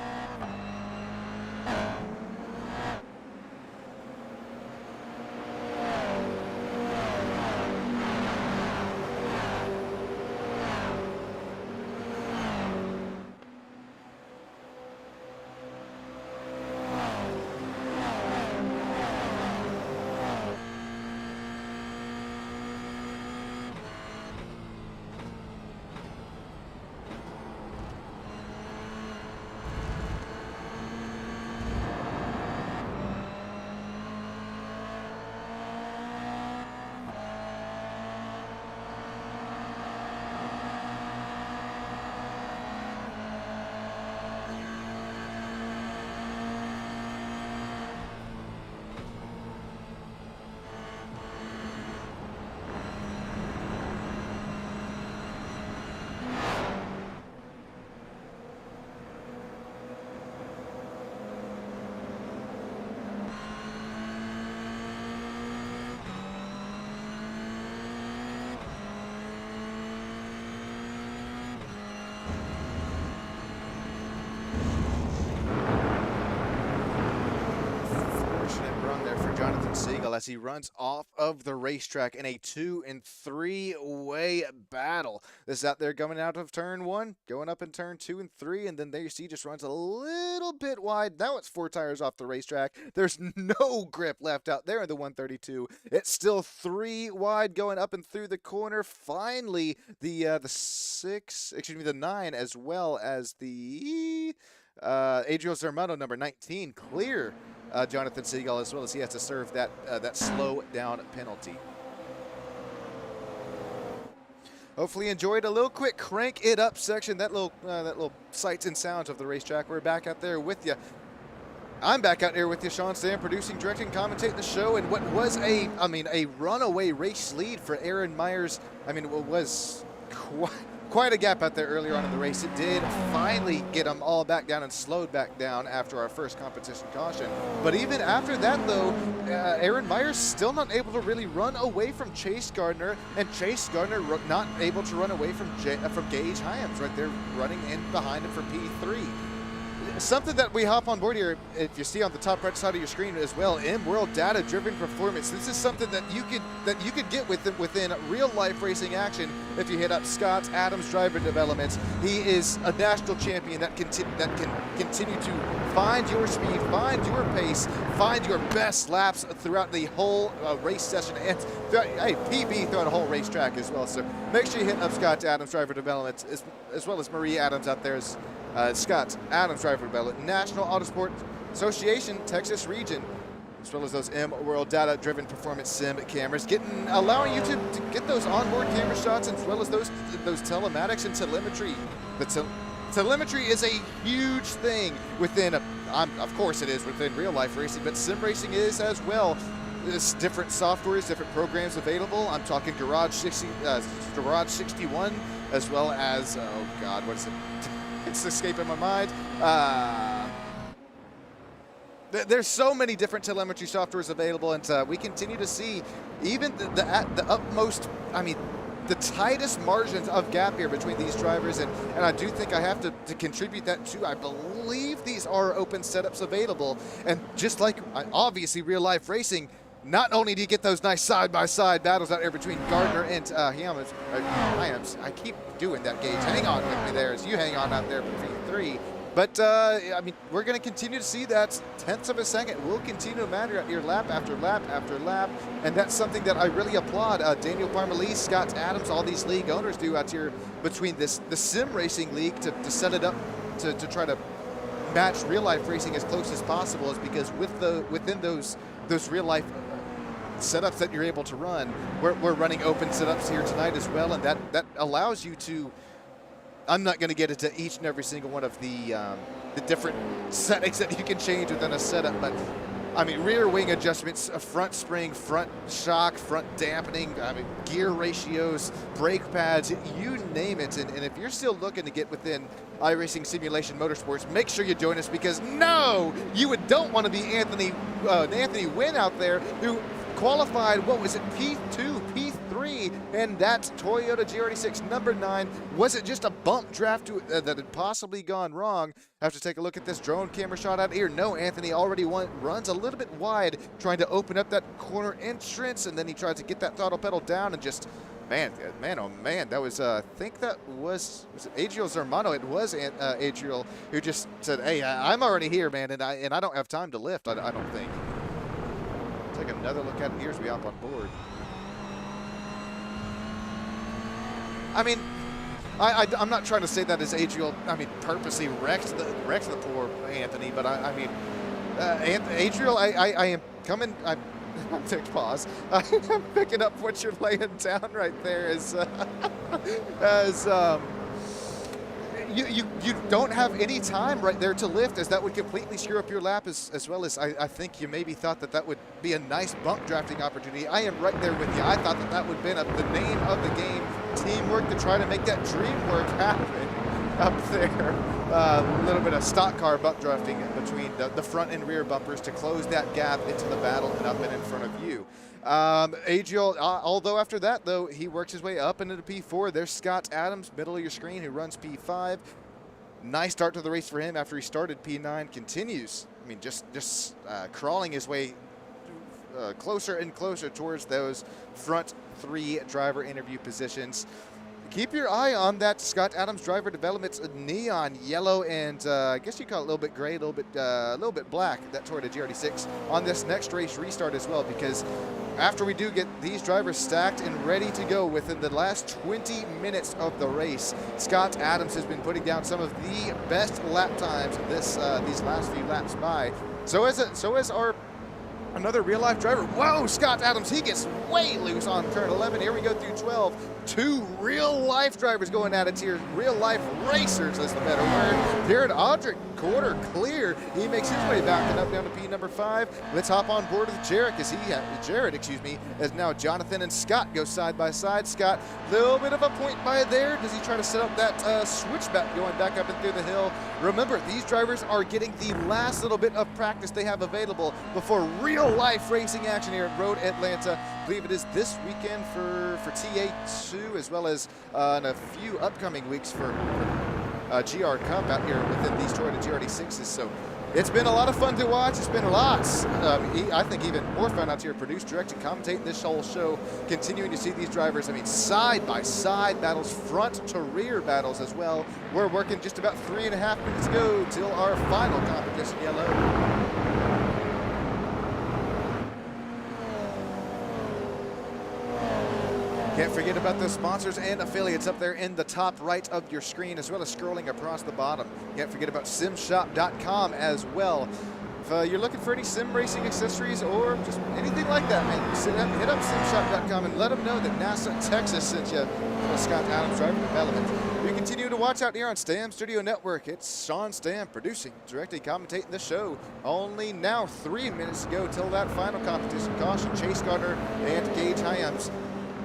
Siegel as he runs off of the racetrack in a 2- and 3-way battle. This is out there coming out of turn 1, going up in turn 2 and 3, and then there you see just runs a little bit wide. Now it's 4 tires off the racetrack. There's no grip left out there in the 132. It's still 3 wide going up and through the corner. Finally, the 9, as well as the Adriel Zermano, number 19, clear Jonathan Siegel, as well as he has to serve that slow down penalty. Hopefully you enjoyed a little quick crank it up section, that little sights and sounds of the racetrack. We're back out there with you. I'm back out here with you, Sean Stam, producing, directing, commentating the show, and what was a runaway race lead for Aaron Myers. It was quite a gap out there earlier on in the race. It did finally get them all back down and slowed back down after our first competition caution. But even after that, though, Aaron Myers still not able to really run away from Chase Gardner, and Chase Gardner not able to run away from Gage Hyams right there running in behind him for P3. Something that we hop on board here, if you see on the top right side of your screen as well, M-World Data Driven Performance. This is something that you could get within real life racing action if you hit up Scott Adams Driver Developments. He is a national champion that can continue to find your speed, find your pace, find your best laps throughout the whole race session, and PB throughout the whole racetrack as well. So make sure you hit up Scott Adams Driver Developments as well as Marie Adams out there. Scott Adams Driver Development, National Autosport Association, Texas region, as well as those M-World Data Driven Performance Sim cameras, allowing you to get those onboard camera shots, as well as those telematics and telemetry. The telemetry is a huge thing within, of course it is within real life racing, but sim racing is as well. There's different softwares, different programs available. I'm talking Garage 61, as well as, oh God, what is it? It's escaping my mind. There's so many different telemetry softwares available, and we continue to see even the utmost, the tightest margins of gap here between these drivers, and I do think I have to contribute that to, I believe these are open setups available, and just like obviously real life racing, not only do you get those nice side-by-side battles out there between Gardner and Hyams. I keep doing that, Gage. Hang on with me there as you hang on out there for P3. But, we're going to continue to see that tenths of a second will continue to matter out here lap after lap after lap. And that's something that I really applaud Daniel Parmalee, Scott Adams, all these league owners do out here between the sim racing league to set it up to try to match real life racing as close as possible, is because within those real life setups that you're able to run, we're running open setups here tonight as well, and that allows you to, I'm not going to get into each and every single one of the different settings that you can change within a setup, but rear wing adjustments, a front spring, front shock, front dampening, gear ratios, brake pads, you name it. And if you're still looking to get within iRacing Simulation Motorsports, make sure you join us, because no, you don't want to be Anthony Wynn out there, who qualified, what was it, P2, P3, and that Toyota GR86 number 9. Was it just a bump draft that had possibly gone wrong? I have to take a look at this drone camera shot out here. No, Anthony already runs a little bit wide, trying to open up that corner entrance, and then he tried to get that throttle pedal down and just, man, oh man, that was, I think that was it Adriel Zermano? It was Adriel who just said, hey, I'm already here, man, and I don't have time to lift, I don't think. Take another look at it here as we hop on board. I'm not trying to say that as Adriel, purposely wrecked the poor Anthony, but Adriel, I am coming. I'm take pause. I'm picking up what you're laying down right there you don't have any time right there to lift, as that would completely screw up your lap, as well as I think you maybe thought that would be a nice bump drafting opportunity. I am right there with you. I thought that would have been the name of the game, teamwork, to try to make that dream work happen up there. A little bit of stock car bump drafting between the front and rear bumpers to close that gap into the battle and up and in front of you. Adriel, although after that, though, he works his way up into the P4. There's Scott Adams, middle of your screen, who runs P5. Nice start to the race for him after he started P9. Continues, just crawling his way closer and closer towards those front 3 driver interview positions. Keep your eye on that Scott Adams driver development's neon yellow and I guess you call it a little bit gray, a little bit black, that Toyota GR86 on this next race restart as well, because after we do get these drivers stacked and ready to go within the last 20 minutes of the race, Scott Adams has been putting down some of the best lap times these last few laps by. So as our another real-life driver. Whoa, Scott Adams, he gets way loose on turn 11. Here we go through 12. 2 real-life drivers going at it here. Real-life racers is the better word. Jared Audrick, quarter clear. He makes his way back and up down to P number 5. Let's hop on board with Jared, as now Jonathan and Scott go side by side. Scott, little bit of a point by there. Does he try to set up that switchback going back up and through the hill? Remember, these drivers are getting the last little bit of practice they have available before real-life racing action here at Road Atlanta. I believe it is this weekend for TA2, as well as in a few upcoming weeks for GR Cup out here within these Toyota GR86s. So it's been a lot of fun to watch. It's been lots. I think even more fun out here, produce, direct, and commentate this whole show. Continuing to see these drivers, I mean, side by side battles, front to rear battles as well. We're working just about 3.5 minutes to go till our final competition yellow. Can't forget about those sponsors and affiliates up there in the top right of your screen, as well as scrolling across the bottom. Can't forget about simshop.com as well. If you're looking for any sim racing accessories or just anything like that, man, hit up simshop.com and let them know that NASA Texas sent you for Scott Adams Driver Development. We continue to watch out here on Stam Studio Network. It's Sean Stam producing, directly commentating the show. Only now 3 minutes to go till that final competition. Caution, Chase Gardner and Gage Hyams.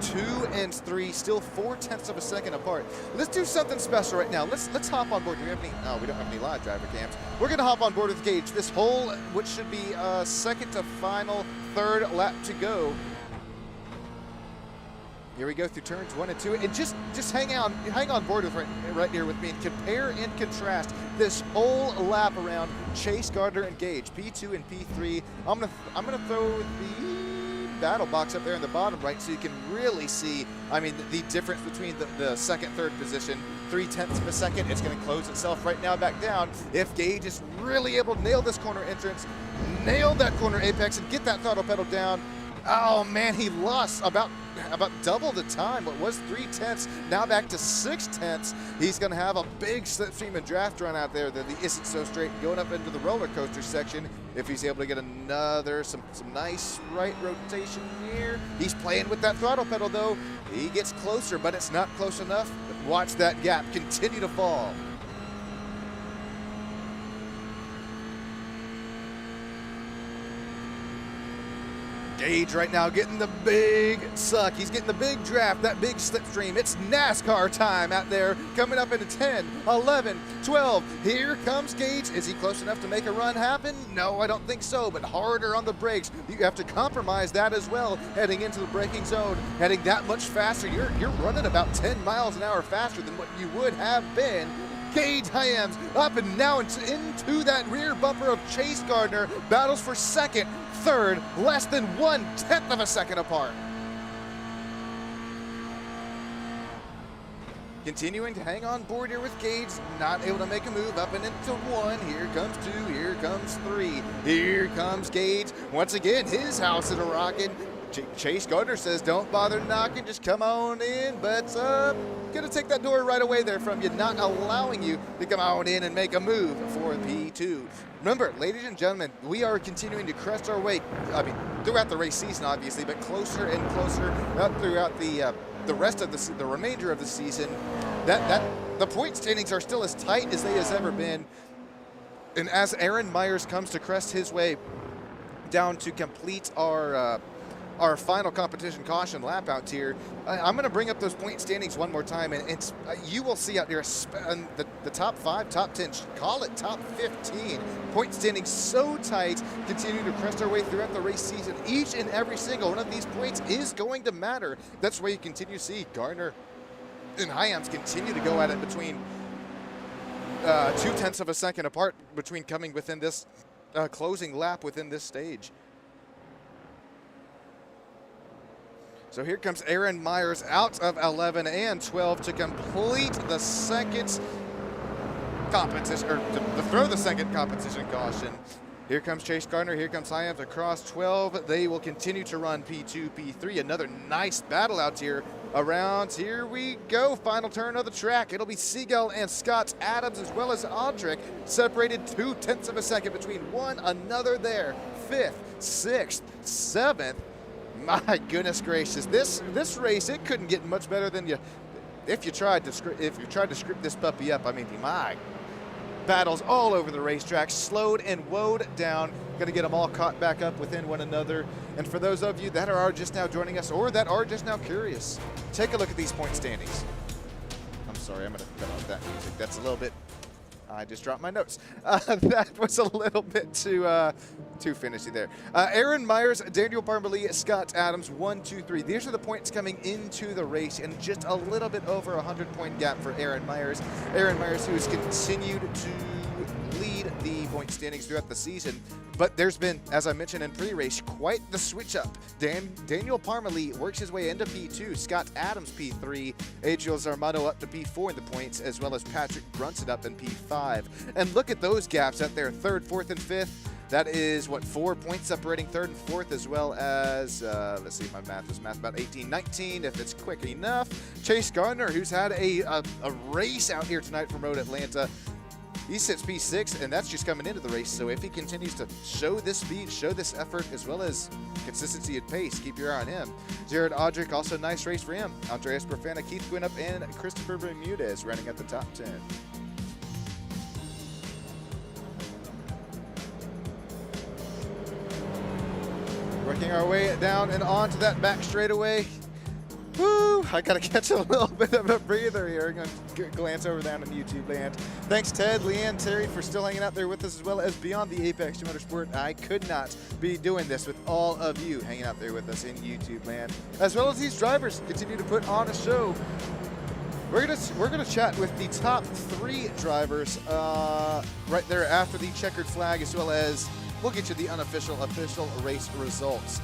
2 and 3, still 0.4 of a second apart. Let's do something special right now. Let's hop on board. Do we have any? No, we don't have any live driver cams. We're gonna hop on board with Gage. This whole, which should be second to final, 3rd lap to go. Here we go through turns 1 and 2, and just hang on board with right here with me and compare and contrast this whole lap around Chase Gardner and Gage, P2 and P3. I'm gonna throw the battle box up there in the bottom right so you can really see, I mean, the difference between the second, third position. 0.3 of a second. It's going to close itself right now back down. If Gage is really able to nail this corner entrance, nail that corner apex, and get that throttle pedal down, oh man, he lost about double the time. What was 0.3, now back to 0.6. He's going to have a big slipstream and draft run out there that isn't so straight, going up into the roller coaster section. If he's able to get some nice right rotation here. He's playing with that throttle pedal though. He gets closer, but it's not close enough. Watch that gap continue to fall. Gage right now getting the big suck. He's getting the big draft, that big slipstream. It's NASCAR time out there, coming up into 10, 11, 12. Here comes Gage. Is he close enough to make a run happen? No, I don't think so, but harder on the brakes. You have to compromise that as well, heading into the braking zone, heading that much faster. You're running about 10 miles an hour faster than what you would have been. Gage Hyams up and now into that rear bumper of Chase Gardner. Battles for second, third, less than 0.1 of a second apart. Continuing to hang on board here with Gage, not able to make a move up and into 1. Here comes 2, here comes 3. Here comes Gage. Once again, his house is a-rocking. Chase Gardner says, don't bother knocking, just come on in. But gonna take that door right away there from you, not allowing you to come on in and make a move for P2. Remember, ladies and gentlemen, we are continuing to crest our way, I mean, throughout the race season, obviously, but closer and closer throughout the rest of the remainder of the season. The point standings are still as tight as they has ever been. And as Aaron Myers comes to crest his way down to complete our final competition caution lap out here, I'm going to bring up those point standings one more time, and it's you will see out there the top 5, top 10, call it top 15. Point standings so tight, continuing to crest our way throughout the race season. Each and every single one of these points is going to matter. That's why you continue to see Gardner and Hyams continue to go at it between 0.2 of a second apart between coming within this closing lap within this stage. So here comes Aaron Myers out of 11 and 12 to complete the second competition, or to throw the second competition caution. Here comes Chase Gardner, here comes Hyams across 12. They will continue to run P2, P3. Another nice battle out here around. Here we go, final turn of the track. It'll be Seagull and Scott Adams as well as Audric, separated 0.2 of a second between one another there. 5th, 6th, 7th. My goodness gracious, this race, it couldn't get much better than if you tried to script this puppy up. I mean, my battles all over the racetrack, slowed and woed down. Going to get them all caught back up within one another. And for those of you that are just now joining us or that are just now curious, take a look at these point standings. I'm sorry, I'm going to cut off that music. That's a little bit, I just dropped my notes. That was a little bit too finishy there. Aaron Myers, Daniel Parmalee, Scott Adams, 1, 2, 3. These are the points coming into the race, and just a little bit over a 100-point gap for Aaron Myers. Aaron Myers, who has continued to lead the point standings throughout the season. But there's been, as I mentioned in pre-race, quite the switch up. Daniel Parmalee works his way into P2, Scott Adams P3, Adriel Zarmano up to P4 in the points, as well as Patrick Brunson up in P5. And look at those gaps out there, 3rd, 4th, and 5th. That is, what, 4 points separating 3rd and 4th, as well as, let's see, my math is about 18, 19, if it's quick enough. Chase Gardner, who's had a race out here tonight from Road Atlanta. He sits P6, and that's just coming into the race. So if he continues to show this speed, show this effort, as well as consistency at pace, keep your eye on him. Jared Audric, also nice race for him. Andreas Profana, Keith Quinup, and Christopher Bermudez running at the top 10. Working our way down and onto that back straightaway. Woo! I gotta catch a little bit of a breather here. I'm gonna glance over down in YouTube land. Thanks Ted, Leanne, Terry for still hanging out there with us, as well as beyond the Apex Motorsport. I could not be doing this with all of you hanging out there with us in YouTube land, as well as these drivers continue to put on a show. We're gonna chat with the top 3 drivers right there after the checkered flag, as well as we'll get you the unofficial race results.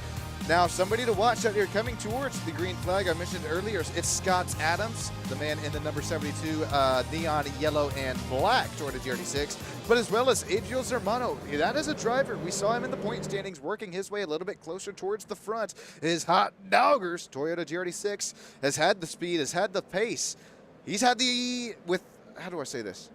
Now, somebody to watch out here coming towards the green flag, I mentioned earlier, it's Scott Adams, the man in the number 72, neon yellow and black Toyota GR86, but as well as Adriel Zarmano. That is a driver. We saw him in the point standings working his way a little bit closer towards the front. His hot doggers, Toyota GR86, has had the speed, has had the pace. He's had the, how do I say this?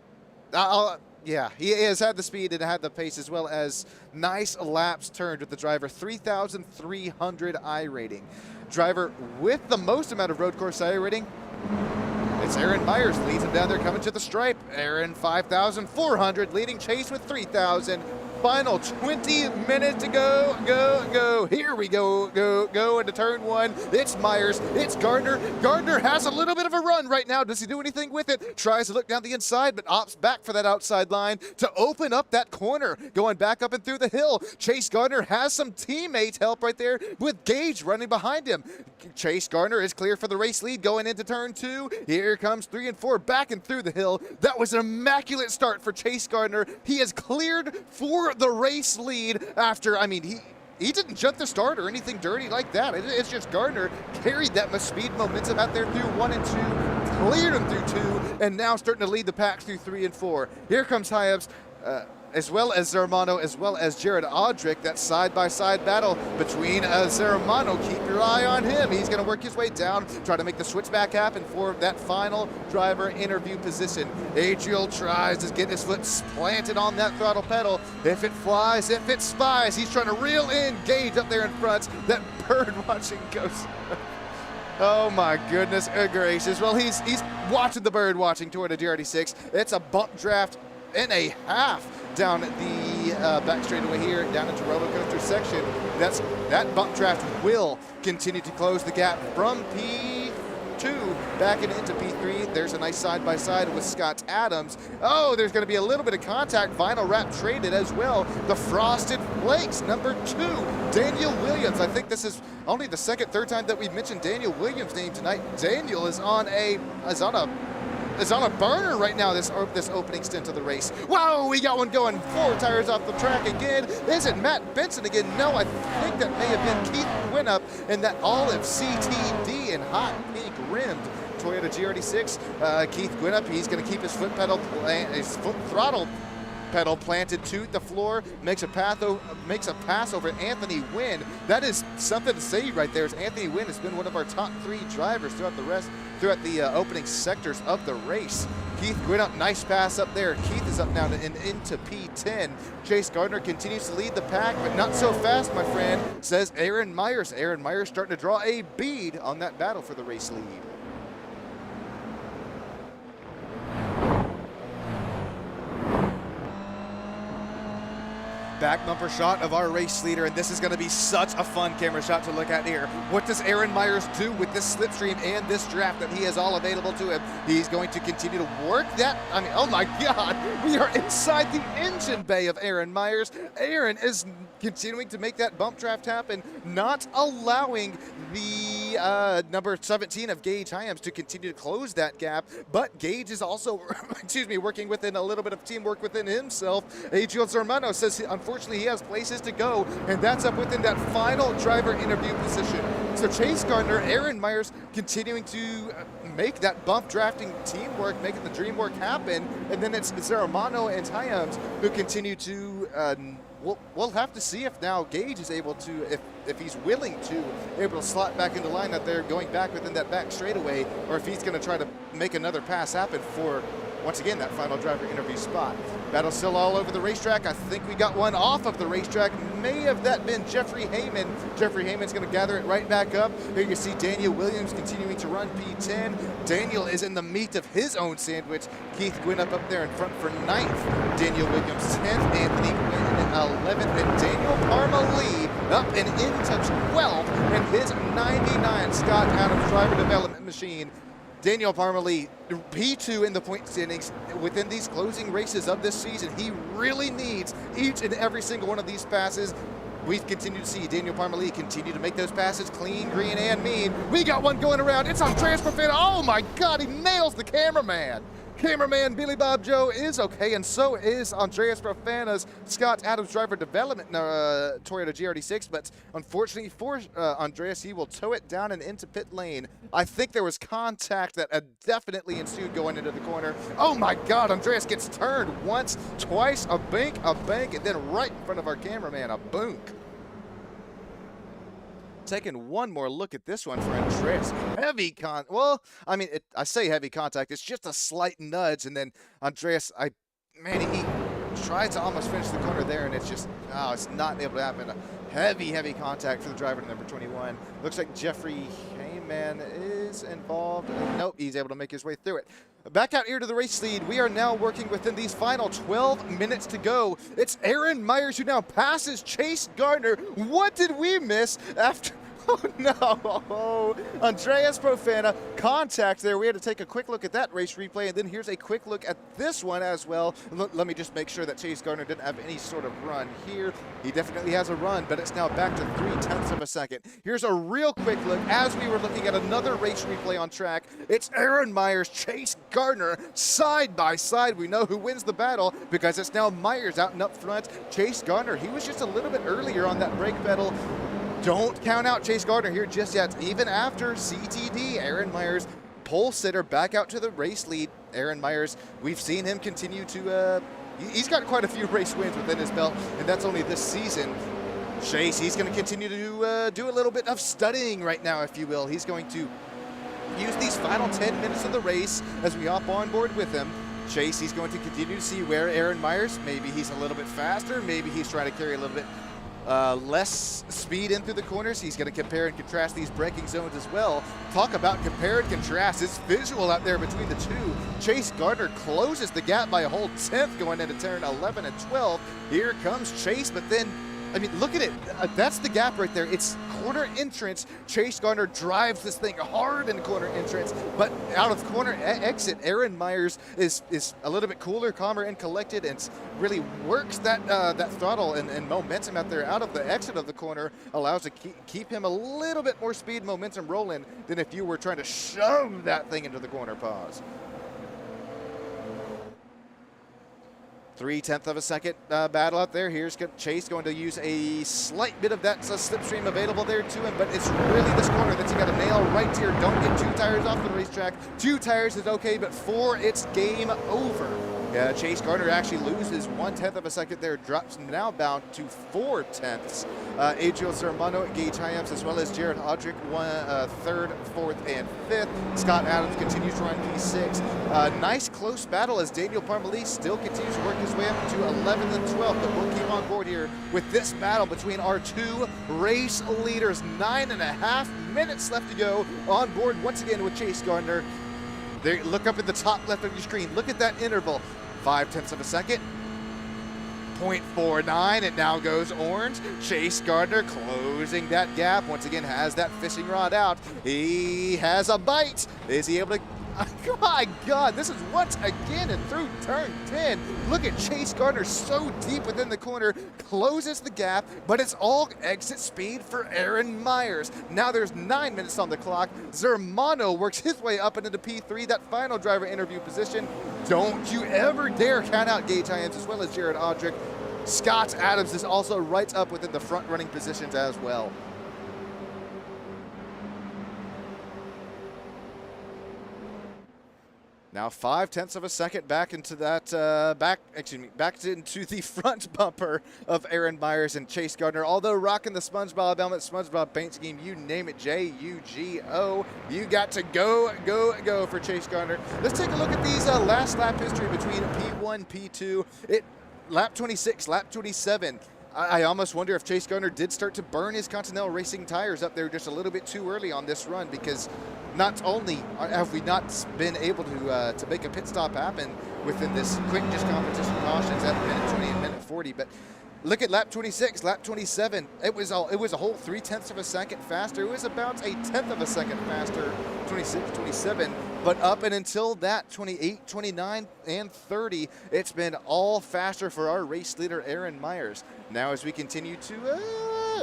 Yeah, he has had the speed and had the pace, as well as nice laps turned with the driver. 3,300 I rating. Driver with the most amount of road course I rating, it's Aaron Myers. Leads him down there coming to the stripe. Aaron 5,400, leading Chase with 3,000. Final 20 minutes to go. Here we go into turn 1. It's Myers, it's Gardner. Gardner has a little bit of a run right now. Does he do anything with it? Tries to look down the inside, but opts back for that outside line to open up that corner. Going back up and through the hill. Chase Gardner has some teammate help right there with Gage running behind him. Chase Gardner is clear for the race lead going into turn 2. Here comes 3 and 4 back and through the hill. That was an immaculate start for Chase Gardner. He has cleared for the race lead after, I mean, he didn't jump the start or anything dirty like that. It's just Gardner carried that speed momentum out there through 1 and 2, cleared him through 2, and now starting to lead the pack through 3 and 4. Here comes Hyams, as well as Zarmano, as well as Jared Audric. That side-by-side battle between Zarmano. Keep your eye on him. He's going to work his way down, try to make the switchback happen for that final driver interview position. Adriel tries to get his foot planted on that throttle pedal. If it flies, if it spies, he's trying to reel in Gage up there in front. That bird watching goes. Oh my goodness gracious. Well, he's watching the bird watching toward a GR86. It's a bump draft and a half down the back straightaway here, down into roller coaster section. That bump draft will continue to close the gap from P2 back into P3. There's a nice side-by-side with Scott Adams. Oh, there's going to be a little bit of contact. Vinyl wrap traded as well. The Frosted Flakes, number 2, Daniel Williams. I think this is only the third time that we've mentioned Daniel Williams' name tonight. Daniel is on a is on a burner right now, this opening stint of the race. Wow, we got one going. 4 tires off the track again. Is it Matt Benson again? No, I think that may have been Keith Winup in that olive CTD and hot pink rimmed Toyota GR86. Keith Winup, he's going to keep his foot throttle pedal planted to the floor, makes a pass over Anthony Wynn. That is something to say right there, as Anthony Wynn has been one of our top 3 drivers throughout the opening sectors of the race. Keith Winup, nice pass up there. Keith is up now into P10. Chase Gardner continues to lead the pack, but not so fast, my friend, says Aaron Myers. Aaron Myers starting to draw a bead on that battle for the race lead. Back bumper shot of our race leader, and this is going to be such a fun camera shot to look at here. What does Aaron Myers do with this slipstream and this draft that he has all available to him? He's going to continue to work that. I mean, oh my God, we are inside the engine bay of Aaron Myers. Aaron is continuing to make that bump draft happen, not allowing the number 17 of Gage Hyams to continue to close that gap, but Gage is also, working within a little bit of teamwork within himself. Adriel Zermano says unfortunately he has places to go, and that's up within that final driver interview position. So Chase Gardner, Aaron Myers continuing to make that bump drafting teamwork, making the dream work happen, and then it's Zermano and Hyams who continue to we'll have to see if now Gage is able to, if he's willing to, able to slot back into line that they're going back within that back straightaway, or if he's going to try to make another pass happen for, once again, that final driver interview spot. Battle still all over the racetrack. I think we got one off of the racetrack. May have that been Jeffrey Heyman. Jeffrey Heyman's going to gather it right back up. Here you see Daniel Williams continuing to run P10. Daniel is in the meat of his own sandwich. Keith Winup up there in front for 9th. Daniel Williams 10th. Anthony Quinn 11th. And Daniel Parma Lee up and into 12th in his 99 Scott Adams driver development machine. Daniel Parmalee, P2 in the point standings within these closing races of this season. He really needs each and every single one of these passes. We've continued to see Daniel Parmalee continue to make those passes clean, green, and mean. We got one going around. It's Andreas Profeta. Oh my God, he nails the cameraman. Cameraman Billy Bob Joe is okay, and so is Andreas Profana's Scott Adams driver development Toyota GR86, but unfortunately for Andreas, he will tow it down and into pit lane. I think there was contact that definitely ensued going into the corner. Oh my God, Andreas gets turned once, twice, a bank, and then right in front of our cameraman, a boonk. Taking one more look at this one for Andreas. Heavy I say heavy contact. It's just a slight nudge, and then Andreas, he tried to almost finish the corner there, and it's just, it's not able to happen. A heavy contact for the driver number 21. Looks like Jeffrey Heyman is involved. Nope, he's able to make his way through it. Back out here to the race lead. We are now working within these final 12 minutes to go. It's Aaron Myers who now passes Chase Gardner. What did we miss after? Oh no, Andreas Profana, contact there. We had to take a quick look at that race replay, and then here's a quick look at this one as well. Let me just make sure that Chase Gardner didn't have any sort of run here. He definitely has a run, but it's now back to 0.3 of a second. Here's a real quick look as we were looking at another race replay on track. It's Aaron Myers, Chase Gardner, side by side. We know who wins the battle because it's now Myers out and up front. Chase Gardner, he was just a little bit earlier on that brake pedal. Don't count out Chase Gardner here just yet. Even after CTD, Aaron Myers, pole sitter, back out to the race lead. Aaron Myers, we've seen him continue to, he's got quite a few race wins within his belt, and that's only this season. Chase, he's going to continue to do a little bit of studying right now, if you will. He's going to use these final 10 minutes of the race as we hop on board with him. Chase, he's going to continue to see where Aaron Myers, maybe he's a little bit faster, maybe he's trying to carry a little bit less speed in through the corners. He's going to compare and contrast these braking zones as well. Talk about compare and contrast. It's visual out there between the two. Chase Gardner closes the gap by a whole 10th going into turn 11 and 12. Here comes Chase, but then, look at it. That's the gap right there. It's corner entrance. Chase Gardner drives this thing hard in corner entrance, but out of corner exit, Aaron Myers is a little bit cooler, calmer, and collected, and really works that throttle and momentum out there out of the exit of the corner, allows to keep him a little bit more speed and momentum rolling than if you were trying to shove that thing into the corner. Pause. 3/10 of a second battle out there. Here's Chase going to use a slight bit of that slipstream available there to him, but it's really this corner that you got to nail right here. Don't get 2 tires off the racetrack. 2 tires is okay, but 4, it's game over. Chase Gardner actually loses 1/10 of a second there, drops now bound to 4/10. Adriel Sermano, Gage Hyams, as well as Jared Audrick, 3rd, 4th, and 5th. Scott Adams continues to run P6. Nice close battle as Daniel Parmalee still continues to work his way up to 11th and 12th, but we'll keep on board here with this battle between our 2 race leaders. 9.5 minutes left to go on board once again with Chase Gardner. There, look up at the top left of your screen. Look at that interval. 5/10 of a second. 0.49, it now goes orange. Chase Gardner closing that gap. Once again, has that fishing rod out. He has a bite. Is he able to? Oh my God, this is once again and through turn 10. Look at Chase Gardner so deep within the corner, closes the gap, but it's all exit speed for Aaron Myers. Now there's 9 minutes on the clock. Zermano works his way up into the P3, that final driver interview position. Don't you ever dare count out Gage Hyams as well as Jared Audrick. Scott Adams is also right up within the front running positions as well. Now 5/10 of a second back into that, back into the front bumper of Aaron Myers and Chase Gardner. Although rocking the SpongeBob helmet, SpongeBob paint scheme, you name it, J-U-G-O. You got to go for Chase Gardner. Let's take a look at these last lap history between P1, P2. Lap 26, lap 27. I almost wonder if Chase Gardner did start to burn his Continental Racing tires up there just a little bit too early on this run, because not only have we not been able to make a pit stop happen within this quick just competition cautions at minute 20 and minute 40, but look at lap 26, lap 27. It was a whole 3/10 of a second faster. It was about a 1/10 of a second faster, 26, 27. But up and until that, 28, 29, and 30, it's been all faster for our race leader, Aaron Myers. Now as we continue to,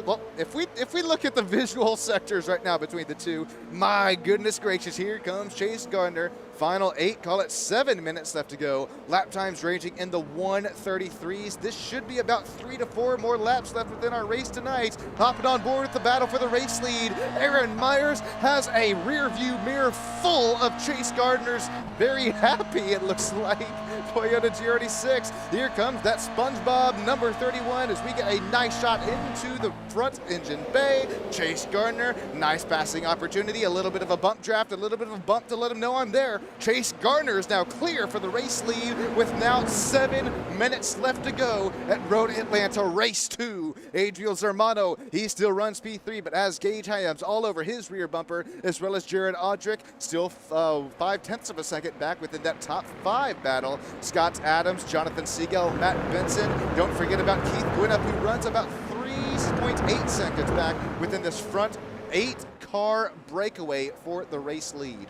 well, if we look at the visual sectors right now between the two, my goodness gracious, here comes Chase Gardner. Final 8, call it 7 minutes left to go. Lap times ranging in the 1:33s. This should be about 3 to 4 more laps left within our race tonight. Hopping on board with the battle for the race lead, Aaron Myers has a rear view mirror full of Chase Gardner's. Very happy, it looks like, Toyota GR86. Here comes that SpongeBob number 31 as we get a nice shot into the front engine bay. Chase Gardner, nice passing opportunity, a little bit of a bump draft, a little bit of a bump to let him know I'm there. Chase Gardner is now clear for the race lead with now 7 minutes left to go at Road Atlanta Race 2. Adriel Zermano, he still runs P3, but has Gage Hyams all over his rear bumper, as well as Jared Audrick, still 5/10 of a second back within that top 5 battle. Scott Adams, Jonathan Siegel, Matt Benson. Don't forget about Keith Gwinnett, who runs about 3.8 seconds back within this front 8-car breakaway for the race lead.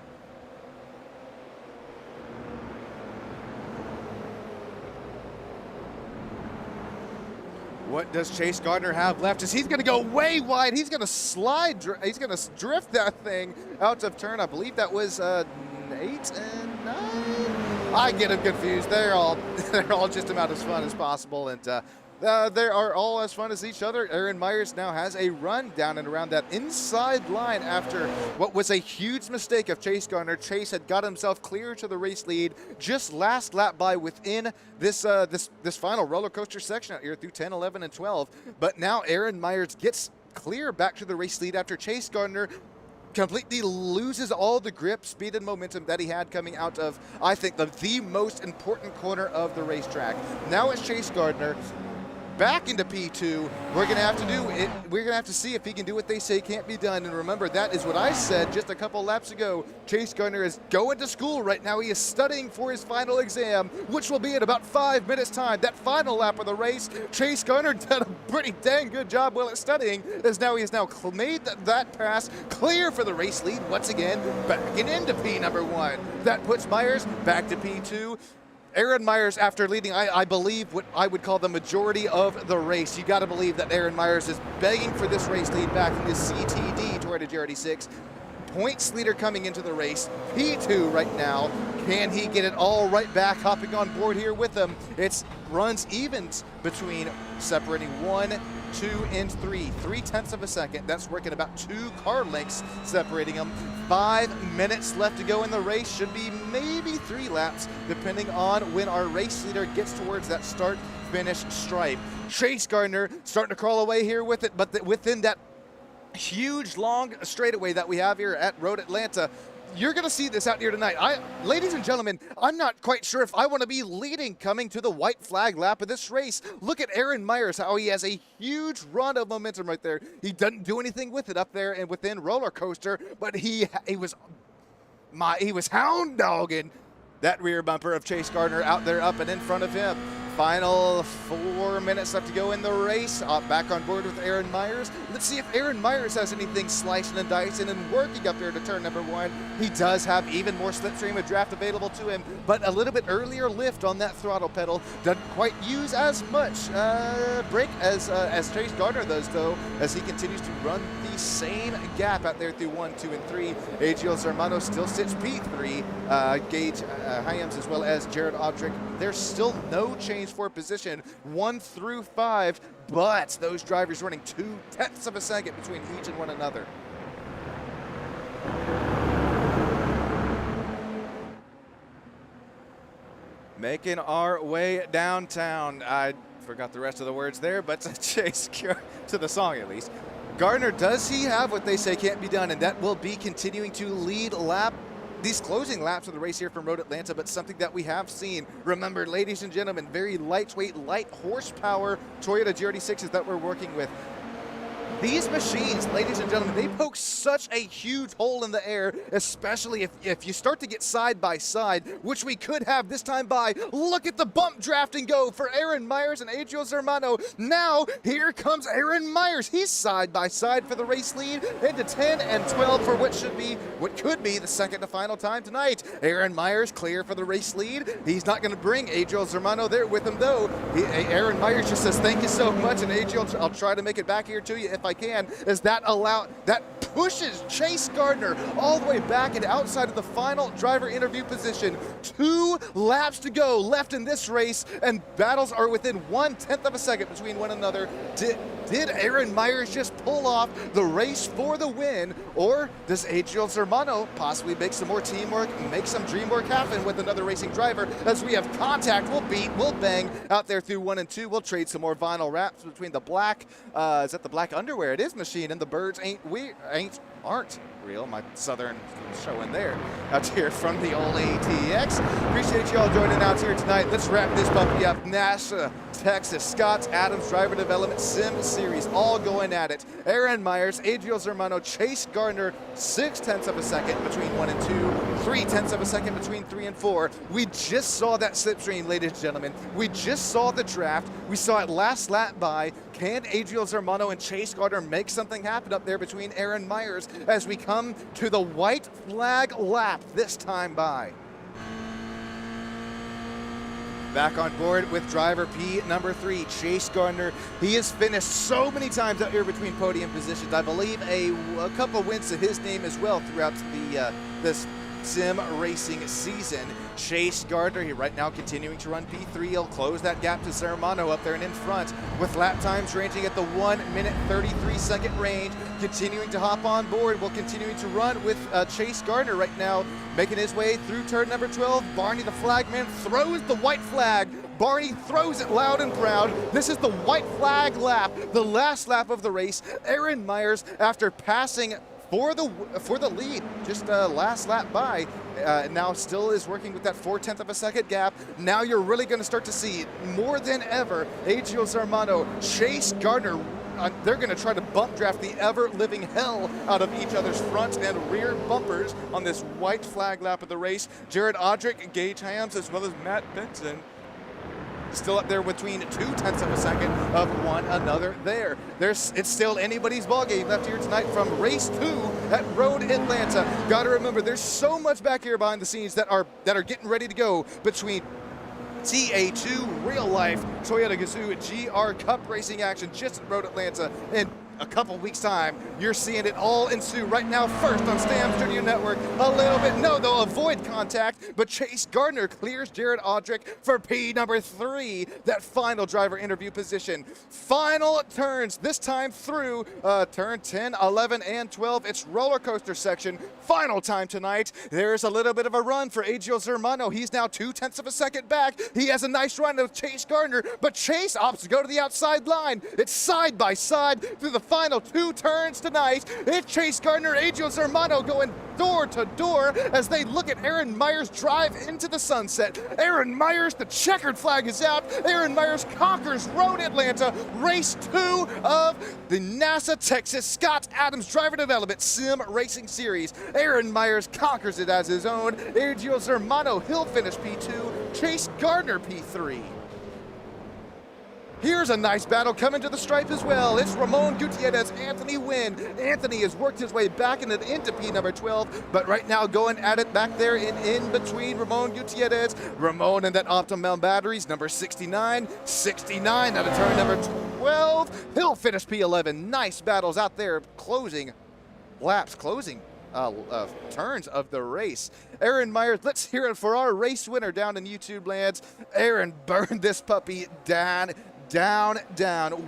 What does Chase Gardner have left? Is he's going to go way wide? He's going to slide. He's going to drift that thing out of turn. I believe that was 8 and 9. I get them confused. They're all just about as fun as possible, and they are all as fun as each other. Aaron Myers now has a run down and around that inside line after what was a huge mistake of Chase Gardner. Chase had got himself clear to the race lead just last lap by within this this final roller coaster section out here through 10, 11, and 12. But now Aaron Myers gets clear back to the race lead after Chase Gardner completely loses all the grip, speed, and momentum that he had coming out of, I think, the most important corner of the racetrack. Now it's Chase Gardner back into P2. We're gonna have to do it. We're gonna have to see if he can do what they say can't be done. And remember, that is what I said just a couple laps ago. Chase Gardner is going to school right now. He is studying for his final exam, which will be in about 5 minutes time. That final lap of the race, Chase Gardner did a pretty dang good job while it's studying, as now he has now made that pass clear for the race lead once again, backing into P number 1. That puts Myers back to P2. Aaron Myers, after leading, I believe, what I would call the majority of the race. You got to believe that Aaron Myers is begging for this race lead back in this CTD Toyota GR86. points leader coming into the race. P2 right now. Can he get it all right back, hopping on board here with them? It's runs evens between separating 1, 2, and 3. 3/10 of a second. That's working about 2 car lengths separating them. 5 minutes left to go in the race. Should be maybe 3 laps, depending on when our race leader gets towards that start-finish stripe. Chase Gardner starting to crawl away here with it, but within that huge long straightaway that we have here at Road Atlanta, you're going to see this out here tonight. Ladies and gentlemen, I'm not quite sure if I want to be leading coming to the white flag lap of this race. Look at Aaron Myers, how he has a huge run of momentum right there. He doesn't do anything with it up there and within roller coaster, but he was hound dogging that rear bumper of Chase Gardner out there up and in front of him. Final 4 minutes left to go in the race. Back on board with Aaron Myers. Let's see if Aaron Myers has anything slicing and dicing and working up there to turn number 1. He does have even more slipstream of draft available to him, but a little bit earlier lift on that throttle pedal. Doesn't quite use as much brake as Chase Gardner does, though, as he continues to run the same gap out there through 1, 2, and 3. Adriel's Hermano still sits P3. Gage Hyams as well as Jared Audrick. There's still no change for position 1 through 5, but those drivers running 2/10 of a second between each and one another. Making our way downtown. I forgot the rest of the words there, but Chase to the song at least. Gardner, does he have what they say can't be done, and that will be continuing to lead these closing laps of the race here from Road Atlanta, but something that we have seen. Remember, ladies and gentlemen, very lightweight, light horsepower Toyota GR86s that we're working with. These machines, ladies and gentlemen, they poke such a huge hole in the air, especially if you start to get side by side, which we could have this time by. Look at the bump draft and go for Aaron Myers and Adriel Hermano. Now, here comes Aaron Myers. He's side by side for the race lead into 10 and 12 for what could be the second to final time tonight. Aaron Myers clear for the race lead. He's not going to bring Adriel Hermano there with him, though. Aaron Myers just says, thank you so much, and Adriel, I'll try to make it back here to you if I can, as that pushes Chase Gardner all the way back and outside of the final driver interview position. 2 laps to go left in this race, and battles are within 1/10 of a second between one another. Did Aaron Myers just pull off the race for the win, or does Adriel Hermano possibly make some more teamwork, make some dream work happen with another racing driver? As we have contact, we'll beat, we'll bang out there through 1 and 2. We'll trade some more vinyl wraps between the black, is that the black underwear? It is machine, and the birds aren't real. My southern showing there out here from the old ATX. Appreciate you all joining out here tonight. Let's wrap this puppy up. NASA, Texas, Scott Adams Driver Development Sim Series, all going at it. Aaron Myers, Adriel Hermano, Chase Gardner, 6/10 of a second between 1 and 2, 3/10 of a second between 3 and 4. We just saw that slipstream, ladies and gentlemen. We just saw the draft. We saw it last lap by. Can Adriel Hermano and Chase Gardner make something happen up there between Aaron Myers as we come to the white flag lap this time by? Back on board with driver P number 3, Chase Gardner. He has finished so many times out here between podium positions. I believe a couple wins to his name as well throughout this sim racing season. Chase Gardner, he right now continuing to run P3. He'll close that gap to Sermano up there and in front, with lap times ranging at the 1 minute 33 second range. Continuing to hop on board, will continuing to run with Chase Gardner right now, making his way through turn number 12. Barney the flagman throws the white flag. Barney throws it loud and proud. This is the white flag lap, the last lap of the race. Aaron Myers, after passing for the lead, just last lap by, now still is working with that 4/10 of a second gap. Now you're really going to start to see more than ever Adriel Hermano, Chase Gardner. They're going to try to bump draft the ever-living hell out of each other's front and rear bumpers on this white flag lap of the race. Jared Audrick, Gage Hyams, as well as Matt Benson, still up there between 2/10 of a second of one another there. It's still anybody's ball game left here tonight from race 2 at Road Atlanta. Got to remember, there's so much back here behind the scenes that are getting ready to go between TA2 real life Toyota Gazoo GR Cup racing action just at Road Atlanta, and a couple weeks' time, you're seeing it all ensue right now. First on Stam Studio Network, a little bit, no, they'll avoid contact, but Chase Gardner clears Jared Audrick for P number 3, that final driver interview position. Final turns, this time through turn 10, 11, and 12. It's roller coaster section. Final time tonight. There's a little bit of a run for Adriel Zermano. He's now 0.2 of a second back. He has a nice run of Chase Gardner, but Chase opts to go to the outside line. It's side by side through the final 2 turns tonight. It's Chase Gardner, Adriel Zermano going door to door as they look at Aaron Myers drive into the sunset. Aaron Myers, the checkered flag is out. Aaron Myers conquers Road Atlanta, race 2 of the NASA Texas Scott Adams Driver Development Sim Racing Series. Aaron Myers conquers it as his own. Adriel Zermano, he'll finish P2. Chase Gardner, P3. Here's a nice battle coming to the stripe as well. It's Ramon Gutierrez, Anthony Wynn. Anthony has worked his way back into P number 12, but right now going at it back there in between Ramon Gutierrez. Ramon and that Optimum Batteries, number 69. 69 out of turn number 12. He'll finish P11. Nice battles out there, closing laps, turns of the race. Aaron Myers, let's hear it for our race winner down in YouTube lands. Aaron burned this puppy down.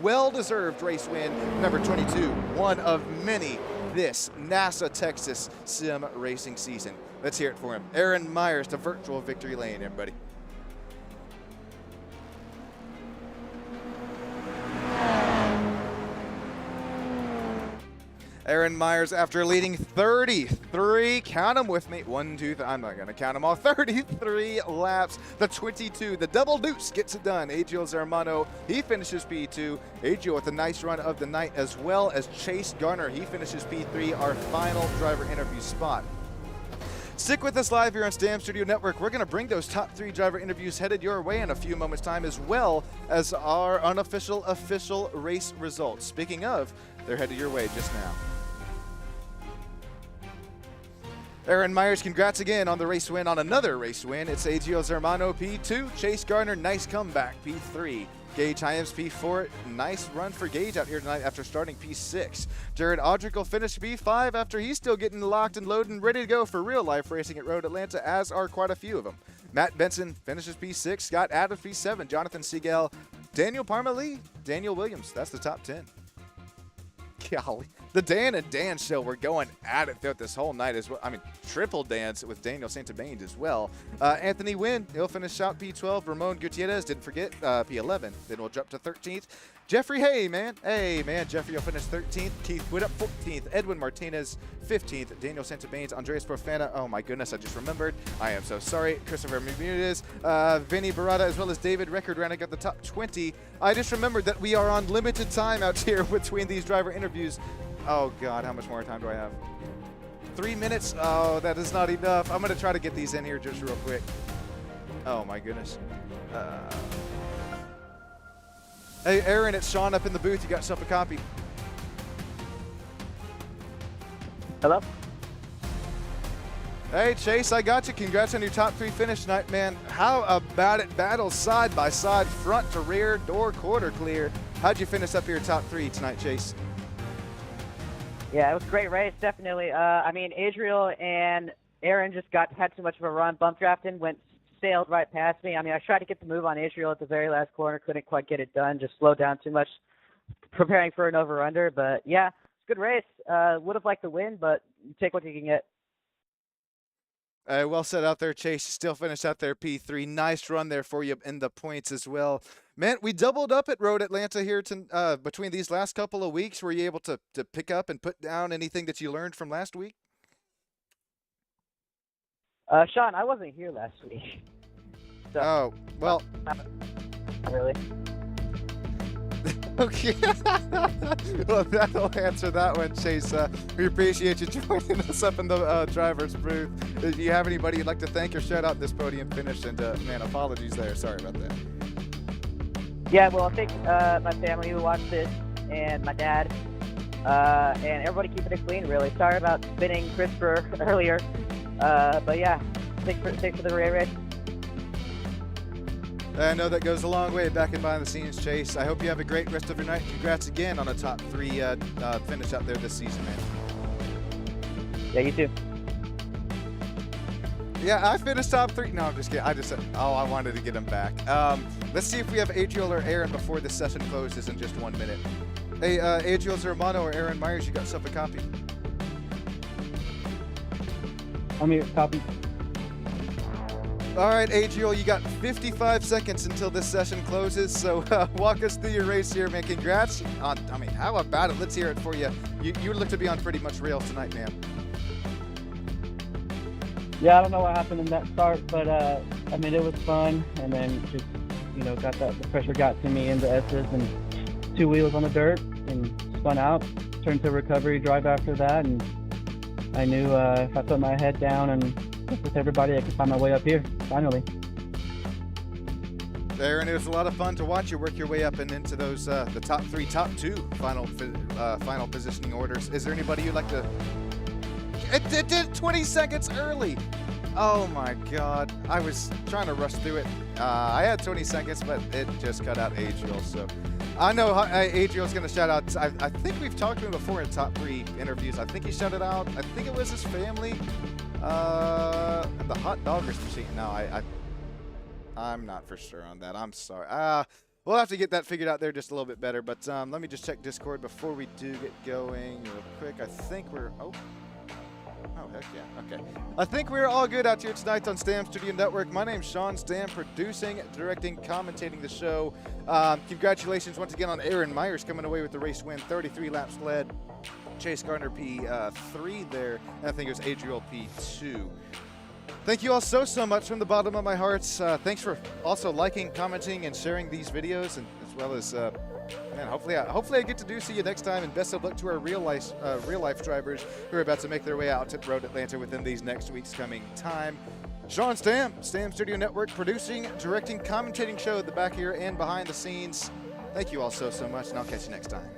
Well-deserved race win, number 22, one of many this NASA Texas Sim Racing season. Let's hear it for him. Aaron Myers to virtual victory lane, everybody. Aaron Myers, after leading 33, count them with me, 1, 2, I'm not going to count them all, 33 laps, the 22, the double deuce gets it done. Adriel Zermano, he finishes P2. Adriel with a nice run of the night, as well as Chase Garner, he finishes P3, our final driver interview spot. Stick with us live here on Stam Studio Network. We're going to bring those top 3 driver interviews headed your way in a few moments' time, as well as our unofficial official race results. Speaking of, they're headed your way just now. Aaron Myers, congrats again on the race win, on another race win. It's Adriel Zermano, P2. Chase Gardner, nice comeback, P3. Gage Hyams, P4. Nice run for Gage out here tonight after starting P6. Jared Audrick will finish P5 after he's still getting locked and loaded and ready to go for real-life racing at Road Atlanta, as are quite a few of them. Matt Benson finishes P6. Scott Adams, P7. Jonathan Seagal. Daniel Parmalee. Daniel Williams. That's the top 10. Golly. The Dan and Dan show, we're going at it throughout this whole night as well. I mean, triple dance with Daniel Santabanes as well. Anthony Wynn, he'll finish out P12. Ramon Gutierrez, didn't forget, P11. Then we'll jump to 13th. Jeffrey Hey, man, Jeffrey will finish 13th. Keith Widup, 14th. Edwin Martinez, 15th. Daniel Santabanes, Andreas Profana. Oh my goodness, I just remembered. I am so sorry. Christopher Bermudez, Vinny Barada, as well as David Record rounding up the top 20. I just remembered that we are on limited time out here between these driver interviews. Oh God, how much more time do I have? 3 minutes? Oh, that is not enough. I'm gonna try to get these in here just real quick. Oh my goodness. Hey, Aaron, it's Sean up in the booth. You got yourself a copy. Hello? Hey, Chase, I got you. Congrats on your top 3 finish tonight, man. How about it? Battles side by side, front to rear, door quarter clear. How'd you finish up your top 3 tonight, Chase? Yeah, it was a great race, definitely. I mean, Adriel and Aaron just had too much of a run. Bump drafting, sailed right past me. I mean, I tried to get the move on Adriel at the very last corner, couldn't quite get it done, just slowed down too much, preparing for an over-under. But yeah, it's a good race. Would have liked to win, but you take what you can get. Well said out there, Chase. Still finished out there, P3. Nice run there for you in the points as well. Man, we doubled up at Road Atlanta here between these last couple of weeks. Were you able to pick up and put down anything that you learned from last week? Sean, I wasn't here last week. So, oh, well. Not really. Okay. Well, that'll answer that one, Chase. We appreciate you joining us up in the driver's booth. Do you have anybody you'd like to thank or shout out this podium finish? And, man, apologies there. Sorry about that. Yeah, well, I think my family who watched this and my dad and everybody keeping it clean, really. Sorry about spinning Christopher earlier. But, yeah, thanks for the race. I know that goes a long way back in behind the scenes, Chase. I hope you have a great rest of your night. Congrats again on a top 3 finish out there this season, man. Yeah, you too. Yeah, I finished top 3. No, I'm just kidding. I wanted to get him back. Let's see if we have Adriel or Aaron before this session closes in just 1 minute. Hey, Adriel Zermano or Aaron Myers, you got yourself a copy? I'm here, copy. All right, Adriel, you got 55 seconds until this session closes, so walk us through your race here, man. Congrats on, I mean, how about it? Let's hear it for you. You look to be on pretty much rails tonight, man. Yeah, I don't know what happened in that start, but I mean, it was fun, and then just, the pressure got to me in the S's and 2 wheels on the dirt and spun out, turned to recovery drive after that, and I knew if I put my head down and worked with everybody, I could find my way up here, finally. Aaron, it was a lot of fun to watch you work your way up and into those the top 3, top 2 final positioning orders. Is there anybody you'd like to? It did 20 seconds early. Oh my God! I was trying to rush through it. I had 20 seconds, but it just cut out Adriel. So I know Adriel's going to shout out. I think we've talked to him before in top 3 interviews. I think he shouted out. I think it was his family. And the hot doggers machine. No, I'm not for sure on that. I'm sorry. We'll have to get that figured out there just a little bit better. But let me just check Discord before we do get going real quick. I think we're. Oh, heck yeah. Okay. I think we're all good out here tonight on Stam Studio Network. My name's Sean Stam, producing, directing, commentating the show. Congratulations once again on Aaron Myers coming away with the race win. 33 laps led. Chase Gardner P3 there. And I think it was Adriel P2. Thank you all so much from the bottom of my heart. Thanks for also liking, commenting, and sharing these videos, and as well as man, hopefully I get to see you next time, and best of luck to our real life drivers who are about to make their way out to Road Atlanta within these next weeks coming time. Sean Stam, Stam Studio Network, producing, directing, commentating show at the back here and behind the scenes. Thank you all so much, and I'll catch you next time.